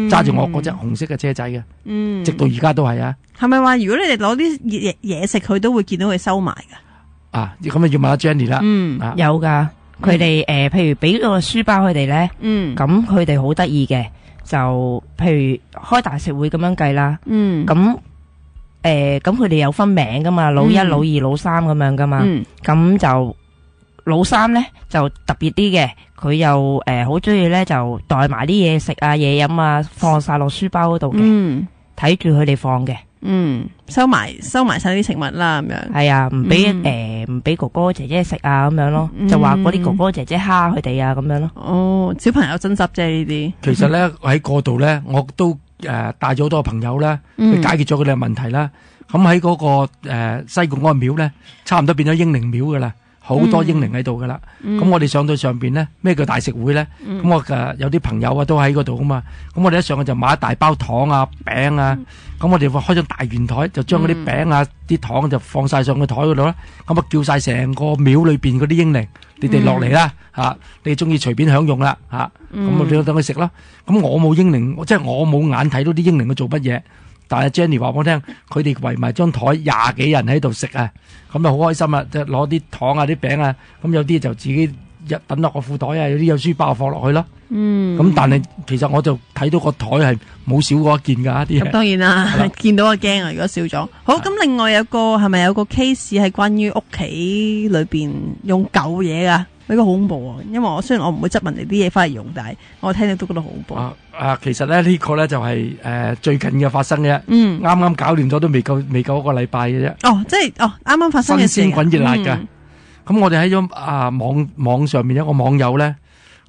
揸住我嗰隻紅色嘅車仔嘅，直到而家都係啊。係咪話如果你哋攞啲嘢食，佢都會見到佢收埋噶？咁啊要問阿 Jenny 啦。有噶。佢哋譬如俾個書包佢哋咧，咁佢哋好得意嘅，就譬如開大食會咁樣計啦，咁咁佢哋有分名噶嘛，老一、老二、老三咁樣噶嘛，咁就老三咧就特別啲嘅，佢又好中意咧就帶埋啲嘢食啊、嘢飲啊，放晒落書包嗰度嘅，睇住佢哋放嘅。收埋晒啲食物啦，咁樣。係啊，唔俾哥哥姐姐食啊，咁樣咯，就話嗰啲哥哥姐姐蝦佢哋啊，咁樣咯。哦，小朋友爭執啫呢啲。其實咧喺嗰度咧，我都帶咗好多朋友啦，去解決咗佢哋嘅問題啦。咁喺嗰個西貢嗰個廟咧，差唔多變咗英靈廟噶啦。好多英靈喺度噶啦，咁我哋上到上邊咧，咩叫大食會咧？咁我有啲朋友啊都喺嗰度啊嘛，咁我哋一上去就買一大包糖啊、餅啊，咁我哋會開張大圓台，就將嗰啲餅啊、啲糖就放晒上個台嗰度啦，咁啊叫晒成個廟裏邊嗰啲英靈，你哋落嚟啦嚇，你哋中意隨便享用啦嚇，咁我哋等佢食咯。咁我冇英靈，即係我冇眼睇到啲英靈去做乜嘢。但係 Jenny 話我聽，佢哋圍埋張台20幾人喺度食啊，咁就好開心啊！即係攞啲糖啊、啲餅啊，咁有啲就自己等落個褲袋啊，有啲有書包放落去咯。咁但係其實我就睇到個台係冇少過一件㗎啲嘢。咁當然啦，見到我驚啊！如果少咗，好咁，另外係咪有個 case 係關於屋企裏邊用舊嘢㗎？呢個好恐怖啊！因為雖然我唔會執人哋啲嘢翻嚟用，但係我聽到都覺得好恐怖。其實咧呢個咧就係最近嘅發生嘅，啱啱搞掂咗都未夠一個禮拜嘅啫。即係啱啱發生嘅事。新鮮滾熱辣㗎。咁我哋喺咗網上面有個網友咧，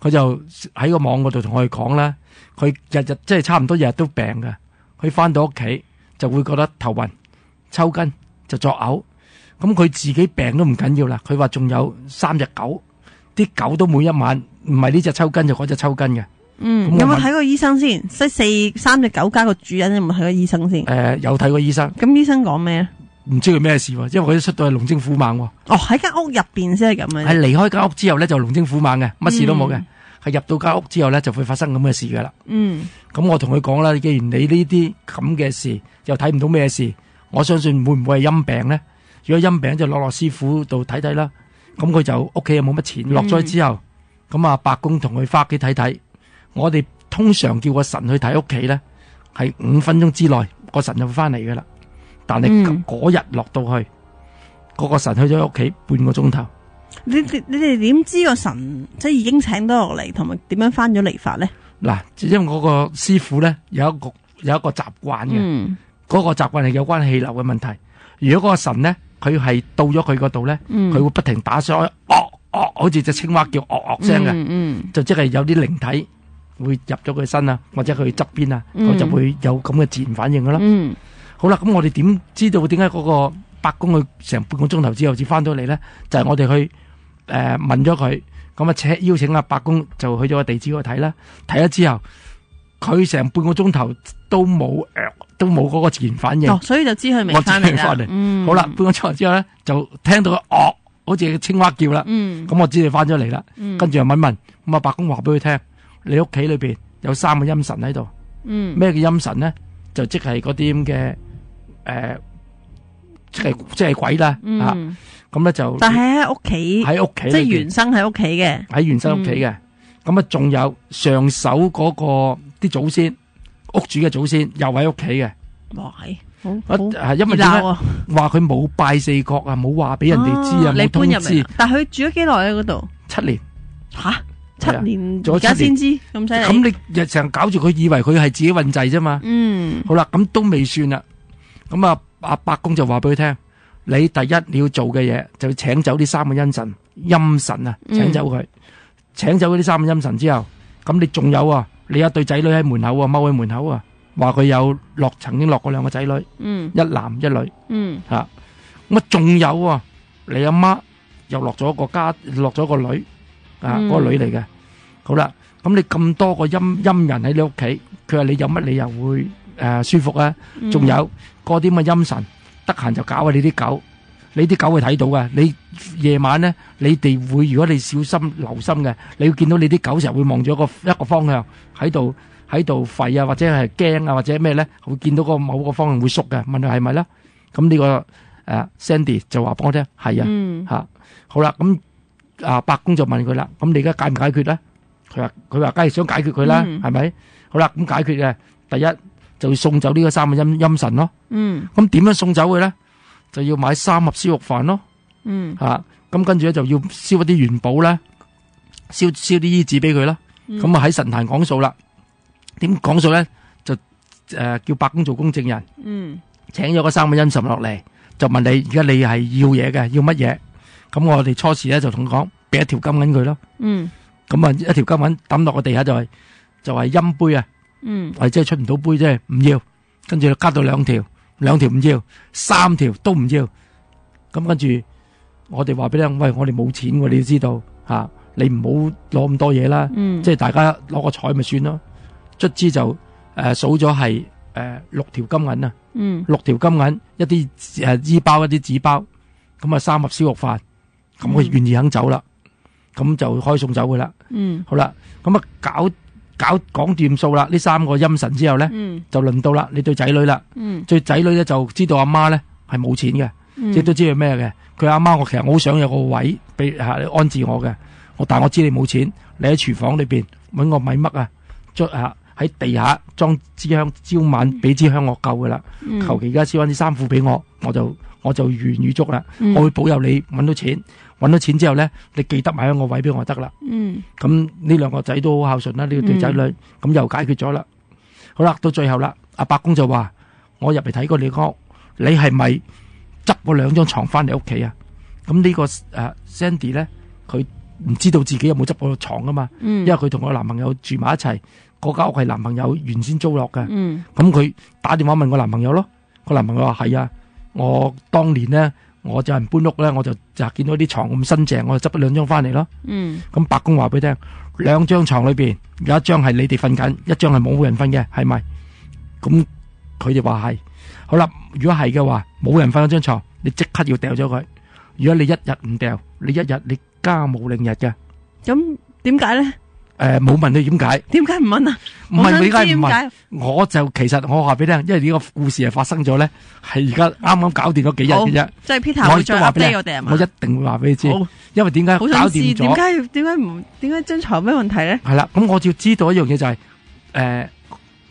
佢就喺個網嗰度同我哋講啦，佢日日即係差唔多日日都病㗎。佢翻到屋企就會覺得頭暈、抽筋就作嘔。咁佢自己病都唔緊要啦，佢話仲有3隻狗。啲狗都每一晚唔係呢隻抽筋就嗰隻抽筋嘅。有冇睇過醫生先？即係3隻狗加個主人有冇睇過醫生先？有睇過醫生。咁醫生講咩咧？唔知佢咩事喎，因為佢出到係龍精虎猛喎。喺間屋入邊先係咁嘅。係離開間屋之後咧就龍精虎猛嘅，乜事都冇嘅。係入到間屋之後咧就會發生咁嘅事噶啦。咁我同佢講啦，既然你呢啲咁嘅事又睇唔到咩事，我相信會唔會係陰病咧？如果陰病就落師傅度睇睇啦。咁佢就屋企又冇乜錢，落咗之後，咁白公同佢翻屋企睇睇。我哋通常叫個神去睇屋企咧，係5分鐘之內個神就會翻嚟噶啦。但係嗰日落到去，嗰個神去咗屋企半個鐘頭。你哋點知個神即係已經請到落嚟，同埋點樣翻咗嚟法咧？嗱，因為嗰個師傅咧有一個習慣嘅，嗰個習慣係有關氣流嘅問題。如果嗰個神咧，佢係到咗佢嗰度咧，佢會不停打水，好似隻青蛙叫聲嘅，就即係有啲靈體會入咗佢身啊，或者佢側邊啊，佢就會有咁嘅自然反應噶啦。好啦，咁我哋點知道點解嗰個伯公佢成半個鐘頭之後至翻到嚟咧？就係我哋去問咗佢，咁啊邀請阿伯公就去咗個地址嗰度睇啦。睇咗之後，佢成半個鐘頭都冇嗰個自然反應，所以就知佢未翻嚟啦。好啦，半個鐘頭之後咧，就聽到佢好似青蛙叫啦。咁我知你翻咗嚟啦。跟住又問，咁阿伯公話俾佢聽，你屋企裏邊有3個陰神喺度。咩叫陰神咧？就即係嗰啲咁嘅即係鬼啦。咁咧就但係喺屋企，即係原生喺屋企嘅，喺原生屋企嘅。咁啊，仲有上手嗰個啲祖先，屋主嘅祖先又喺屋企嘅。哇，係因為點解話佢冇拜四角啊，冇話俾人哋知啊，冇通知。但係佢住咗幾耐喺嗰度？7年。吓，7年而家先知咁犀利。咁你日常搞住佢，以為佢係自己運滯啫嘛。好啦，咁都未算啦。咁啊，阿伯公就話俾佢聽，你第一你要做嘅嘢就請走呢3個陰神啊，請走佢。請走嗰啲3個陰神之後，咁你仲有啊？你有對仔女喺門口啊，踎喺門口啊，話佢有曾經落過2個仔女，一男一女，吓咁啊，仲有啊，你阿媽又落咗個女，嗰個女嚟嘅。好啦，咁你咁多個陰人喺你屋企，佢話你有乜理由會舒服啊？仲有嗰啲咁嘅陰神，得閒就搞下你啲狗。你啲狗會睇到噶，你夜晚咧，你哋會如果你小心留心嘅，你會見到你啲狗成日會望咗一個方向喺度吠啊，或者係驚啊，或者咩咧，會見到個某個方向會縮嘅。問佢係咪啦？咁呢個Sandy 就話幫我聽係啊，吓好啦。咁伯公就問佢啦，咁你而家解唔解決咧？佢話梗係想解決佢啦，係咪？好啦，咁解決嘅第一就要送走呢個3個陰神咯。咁點樣送走佢咧？就要買3盒燒肉飯咯，咁跟住咧就要燒一啲元寶咧，燒啲衣紙俾佢啦，咁啊喺神壇講數啦。點講數咧？就叫伯公做公證人，請咗個3個陰神落嚟，就問你而家你係要嘢嘅，要乜嘢？咁我哋初時咧就同佢講，俾一條金銀佢咯，咁啊一條金銀抌落個地下就係陰杯啊，或者係出唔到杯即係唔要，跟住加到2條。2條唔要，3條都唔要，咁跟住我哋話俾你聽，喂，我哋冇錢喎，你要知道吓，你唔好攞咁多嘢啦，即係大家攞個彩咪算咯。卒之就數咗係6條金銀啊，6條金銀，一啲衣包，一啲紙包，咁啊3盒燒肉飯，咁佢願意肯走啦，咁就可以送走佢啦。好啦，咁啊講掂數啦，呢3個陰神之後咧，就輪到啦你對仔女啦。對仔女咧就知道阿媽咧係冇錢嘅，即係都知佢咩嘅。佢阿媽，我其實我好想有個位俾安置我嘅，但係我知你冇錢，你喺廚房裏邊搵個米麥啊，喺地下裝支香，朝晚俾支香我夠噶啦。求其而家燒翻啲衫褲俾我，我就願預足啦。我會保佑你搵到錢。搵到錢之後咧，你記得買一個位俾我得啦。咁呢2個仔都好孝順啦，呢個對仔女，咁又解決咗啦。好啦，到最後啦，阿伯公就話：我入嚟睇過你屋，你係咪執過2張床翻嚟屋企啊？咁呢個Sandy 咧，佢唔知道自己有冇執過床噶嘛，因為佢同個男朋友住埋一齊，嗰間屋係男朋友原先租落嘅。咁佢打電話問個男朋友咯，個男朋友話係啊，我當年咧。我就人搬屋咧，我就見到啲床咁新淨，我就執咗2張翻嚟咯。咁伯公話俾你聽，2張床裏邊有1張係你哋瞓緊，1張係冇人瞓嘅，係咪？咁佢哋話係。好啦，如果係嘅話，冇人瞓嗰張床，你即刻要掉咗佢。如果你1日唔掉，你1日你家無寧日嘅。咁點解咧？冇問你點解？點解唔問啊？唔係你點解唔問？我就其實我話俾你聽，因為呢個故事係發生咗咧，係而家啱啱搞掂咗幾日嘅啫。即係 Peter 會再 update 我哋係嘛？我一定會話俾你知，因為點解搞掂咗？點解張床有咩問題咧？係啦，咁我要知道一樣嘢就係，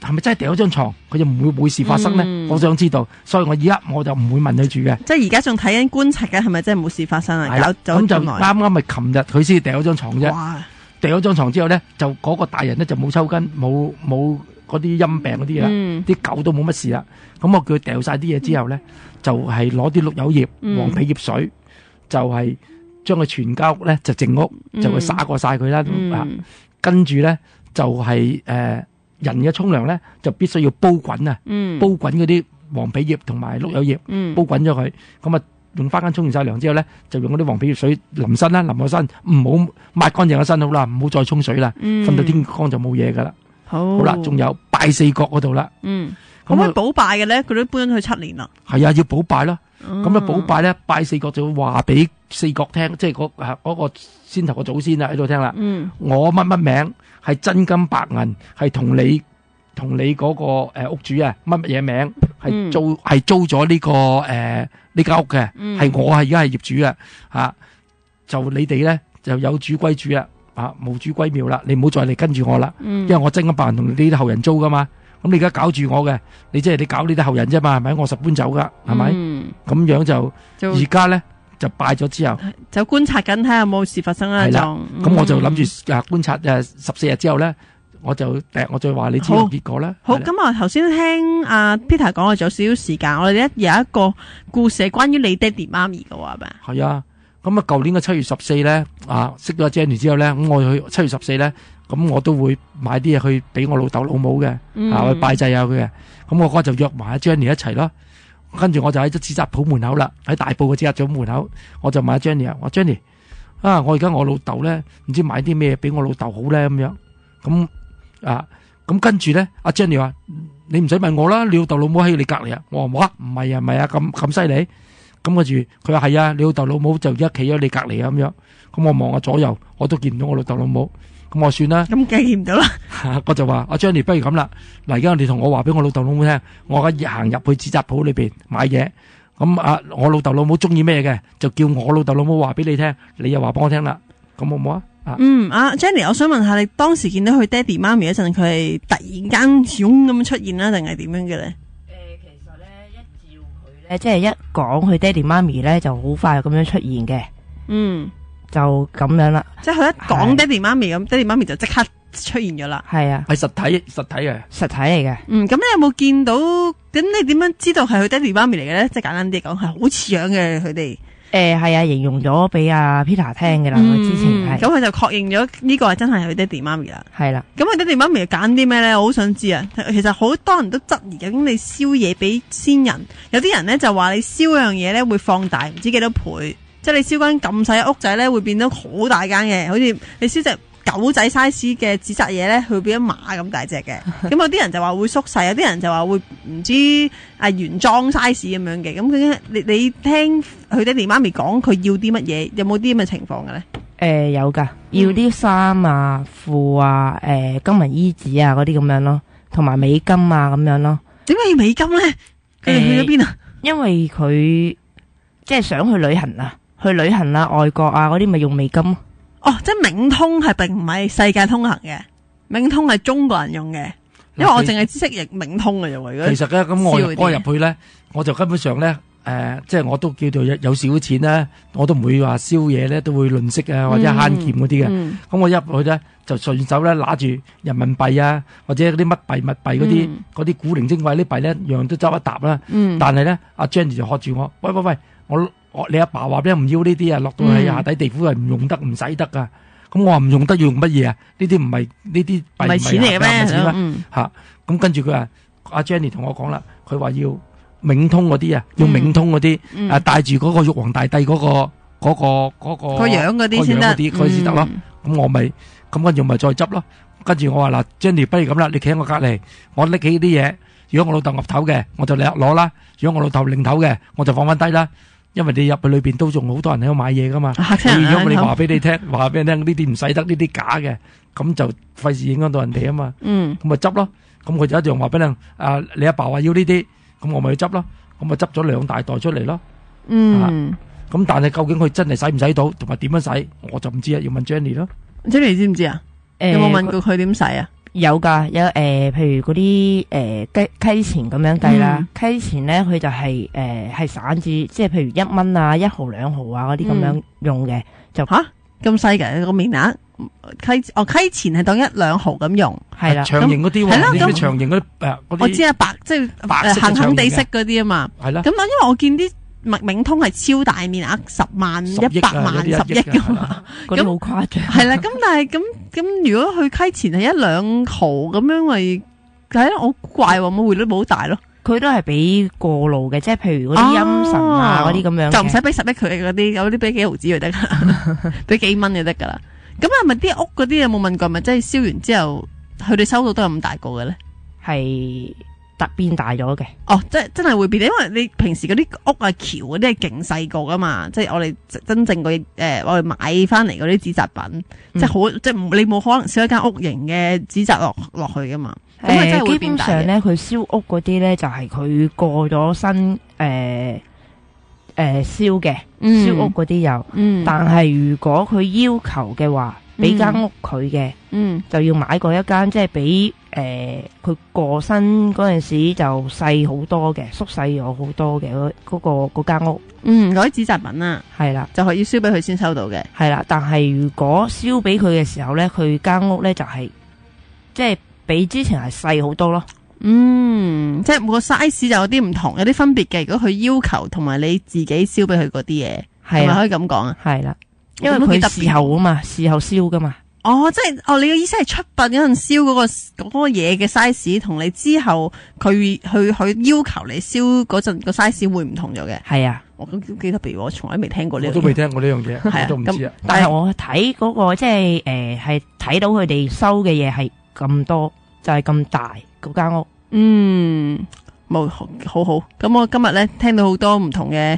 係咪真係掉咗張床，佢就唔會冇事發生咧？我想知道，所以我而家我就唔會問佢住嘅。即係而家仲睇緊觀察嘅，係咪真係冇事發生啊？係啦，咁就啱啱咪琴日佢先掉咗張床啫。哇！掉咗張床之後咧，就嗰個大人咧就冇抽筋，冇嗰啲陰病嗰啲嘢啦，啲狗都冇乜事啦。咁我叫佢掉晒啲嘢之後咧，就係攞啲綠柚葉、黃皮葉水，就係將佢全家屋咧就淨屋，就去灑過晒佢啦。跟住咧就係人嘅沖涼咧就必須要煲滾啊，煲滾嗰啲黃皮葉同埋綠柚葉，煲滾咗佢，咁啊用花間沖完晒涼之後咧，就用嗰啲黃皮葉水淋身啦，淋個身，唔好抹乾淨個身好啦，唔好再沖水啦，瞓到天光就冇嘢噶啦。好啦，仲有拜四角嗰度啦，可唔可以補拜嘅咧？佢都搬咗去7年啦。係啊，要補拜咯。咁啊補拜咧，拜四角就會話俾四角聽，即係嗰個先頭個祖先啊喺度聽啦。我乜乜名係真金白銀，係同你嗰個屋主啊乜嘢名係租咗呢個呢間屋嘅，係我係而家係業主啊吓，就你哋咧就有主歸主啊，無主歸廟啦，你唔好再嚟跟住我啦，因為我真金白銀同呢啲後人租噶嘛。咁你而家搞住我嘅，你即係你搞呢啲後人啫嘛，係咪？我實搬走噶，係咪？咁樣就而家咧就拜咗之後，就觀察緊睇下有冇事發生啦。係啦，咁我就諗住觀察14日之後咧，我再話你知個結果啦。好，咁我頭先聽阿 Peter 講，我仲有少少時間，我哋有一個故事係關於你爹哋媽咪嘅話，係咪？係啊，咁啊，舊年嘅7月14咧，識咗阿 Jenny 之後咧，咁我去7月14咧。咁我都會買啲嘢去俾我老豆老母嘅，去拜祭下佢嘅。咁我嗰日就約埋阿 Jenny 一齊咯。跟住我就喺咗紙紮鋪門口啦，喺大埔嘅紙紮鋪門口，我就問阿 Jenny 啊，我 Jenny 我而家我老豆咧，唔知買啲咩俾我老豆好咧咁樣。咁跟住咧，阿 Jenny 話：你唔使問我啦，你老豆老母喺你隔離啊。我話：哇，唔係啊，咁犀利。咁跟住佢話：係啊，你老豆老母就而家企喺你隔離啊咁樣。咁我望下左右，我都見唔到我老豆老母。咁我算啦，咁梗係見唔到啦。我就話阿 Jenny 不如咁啦，嗱而家你同我話俾我老豆老母聽，我而家行入去紙紮鋪裏邊買嘢，咁我老豆老母中意咩嘅，就叫我老豆老母話俾你聽，你又話俾我聽啦，咁好唔好啊？Jenny， 我想問下你當時見到佢爹哋媽咪嗰陣，佢係突然間湧咁出現啦，定係點樣嘅咧？其實咧一照佢咧，即係一講佢爹哋媽咪咧，就好快咁樣出現嘅。就咁樣啦，即係佢一講爹哋媽咪咁，爹哋媽咪就即刻出現咗啦。係啊，係實體嘅，實體嚟嘅。咁你有冇見到？咁你點樣知道係佢爹哋媽咪嚟嘅咧？即係簡單啲講，係好似樣嘅佢哋。係啊，形容咗俾阿 Peter 聽嘅啦。佢之前係咁，佢就確認咗呢個係真係佢爹哋媽咪啦。係啦。咁佢爹哋媽咪揀啲咩咧？我好想知啊。其實好多人都質疑，究竟你燒嘢俾先人，有啲人咧就話你燒樣嘢咧會放大唔知幾多倍。即係你燒間咁細嘅屋仔咧，會變到好大間嘅，好似你燒隻狗仔 size 嘅紙紮嘢咧，佢會變咗馬咁大隻嘅。咁有啲人就話會縮細，有啲人就話會唔知原裝 size 咁樣嘅。咁究竟你聽佢爹哋媽咪講佢要啲乜嘢，有冇啲咁嘅情況嘅咧？有㗎，要啲衫啊、褲啊、金銀衣紙啊嗰啲咁樣咯，同埋美金啊咁樣咯。點解要美金咧？佢哋去咗邊啊？因為佢即係想去旅行啊。去旅行啊，外國啊嗰啲咪用美金咯。哦，即係冥通係並唔係世界通行嘅，冥通係中國人用嘅。因為我淨係知識譯冥通嘅啫。其實咧，咁我入去咧，我就根本上咧，即係我都叫做有少少錢啦，我都唔會話燒嘢咧，都會吝嗇啊或者慳儉嗰啲嘅。咁我入去咧就順手咧拿住人民幣啊，或者嗰啲乜幣物幣嗰啲古靈精怪啲幣咧，樣都執一沓啦。但係咧，阿 Jenny 就喝住我，喂，你阿爸話俾唔要呢啲啊，落到去下底地府係唔用得唔使得噶。咁我話唔用得要用乜嘢啊？呢啲唔係呢啲幣唔係錢嚟嘅咩？吓，咁跟住佢話阿 Jenny 同我講啦，佢話要冥通嗰啲啊，要冥通嗰啲帶住嗰個玉皇大帝嗰個樣嗰啲先得，佢先得咯。咁我咪咁跟住咪再執咯。跟住我話嗱 ，Jenny 不如咁啦，你企喺我隔籬，我拎起啲嘢。如果我老豆岌頭嘅，我就攞啦；如果我老豆擰頭嘅，我就放翻低啦。因為你入去裏邊都仲好多人喺度買嘢噶嘛，如果你話俾你聽，話俾你聽呢啲唔使得，呢啲假嘅，咁就費事影響到人哋啊嘛。咁咪執咯。咁佢就一樣話俾你，你阿爸話要呢啲，咁我咪去執咯。咁咪執咗2大袋出嚟咯。咁但係究竟佢真係使唔使到，同埋點樣使，我就唔知啊，要問 Jenny 咯。Jenny 知唔知啊？有冇問過佢點使啊？有㗎，有譬如嗰啲溪錢咁樣計啦，溪錢咧佢就係散紙，即係譬如1蚊啊、1毫2毫啊嗰啲咁樣用嘅，就吓咁細嘅個面額溪錢係當1-2毫咁用，係啦，長形嗰啲喎，呢啲長形嗰啲我知啊，白即係行行地色嗰啲啊嘛，係啦。咁因為我見啲冥通係超大面額，10萬、100萬、10億噶嘛，嗰啲好誇張。係啦，咁但係咁如果佢溪錢係1-2毫咁樣，咪係咯，好怪喎，冇匯率冇好大咯。佢都係俾過路嘅，即係譬如嗰啲陰神啊嗰啲咁樣，就唔使俾10億佢嗰啲，有啲俾幾毫紙就得噶啦，俾幾蚊就得噶啦。咁係咪啲屋嗰啲有冇問過？咪即係燒完之後，佢哋收到都有咁大個嘅咧？係變大咗嘅。哦，即係真係會變，因為你平時嗰啲屋啊、橋嗰啲係勁細個噶嘛，即係我哋真正我哋買翻嚟嗰啲紙紮品，即係好即係你冇可能燒一間屋型嘅紙紮落去噶嘛。咁係真係會變大嘅。基本上咧，佢燒屋嗰啲咧就係佢過咗身燒嘅，燒屋嗰啲有，但係如果佢要求嘅話，俾間屋佢嘅，就要買過一間，即係比佢過身嗰陣時就細好多嘅，縮細咗好多嘅嗰間屋。嗰啲紙紮品啊，係啦，就係要燒俾佢先收到嘅。係啦，但係如果燒俾佢嘅時候咧，佢間屋咧就係即係比之前係細好多咯。即係每個 size 就有啲唔同，有啲分別嘅。如果佢要求同埋你自己燒俾佢嗰啲嘢，係咪可以咁講啊？係啦，因為佢事後啊嘛，事後燒噶嘛。哦，即係你嘅意思係出殯嗰陣燒嗰個嘢嘅 size， 同你之後佢要求你燒嗰陣個 size 會唔同咗嘅。係啊，我咁幾特別，我從來未聽過呢樣嘢。我都未聽過呢樣嘢，我都唔知啊。但係我睇嗰個即係係睇到佢哋收嘅嘢係咁多，就係咁大嗰間屋。冇好好。咁我今日咧聽到好多唔同嘅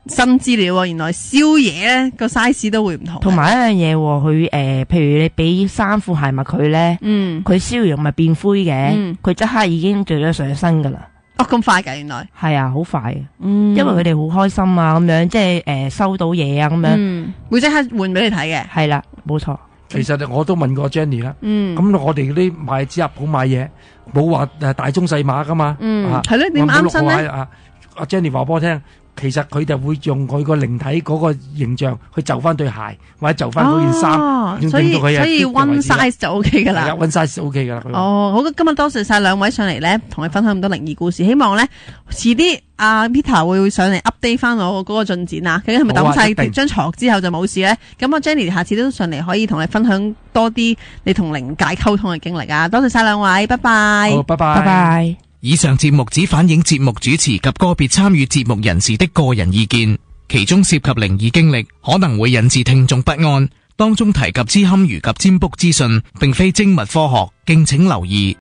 新資料喎，原來燒嘢咧個 size 都會唔同。同埋一樣嘢，佢譬如你俾衫褲鞋襪佢咧，佢燒完咪變灰嘅，佢即刻已經做咗上身噶啦。哦，咁快噶，原來係啊，好快嘅。因為佢哋好開心啊，咁樣即係收到嘢啊，咁樣會即刻換俾你睇嘅。係啦，冇錯。其實我都問過 Jenny 啦，咁我哋嗰啲買紙盒鋪買嘢，冇話大中細碼噶嘛，係咧，點啱身咧？阿 Jenny 話俾我聽，其實佢就會用佢個靈體嗰個形象去就翻對鞋，或者就翻嗰件衫，所以 one size 就 OK 噶啦。one size OK 噶啦。哦，好，今日多謝晒兩位上嚟咧，同你分享咁多靈異故事。希望咧遲啲阿 Peter 會上嚟 update 翻我嗰個進展啊。究竟係咪抌晒張床之後就冇事咧？咁阿 Jenny 下次都上嚟可以同你分享多啲你同靈界溝通嘅經歷啊。多謝晒兩位，拜拜。好，拜拜。拜拜。以上節目只反映節目主持及個別參與節目人士的個人意見，其中涉及靈異經歷，可能會引致聽眾不安。當中提及之堪輿及占卜資訊，並非精密科學，敬請留意。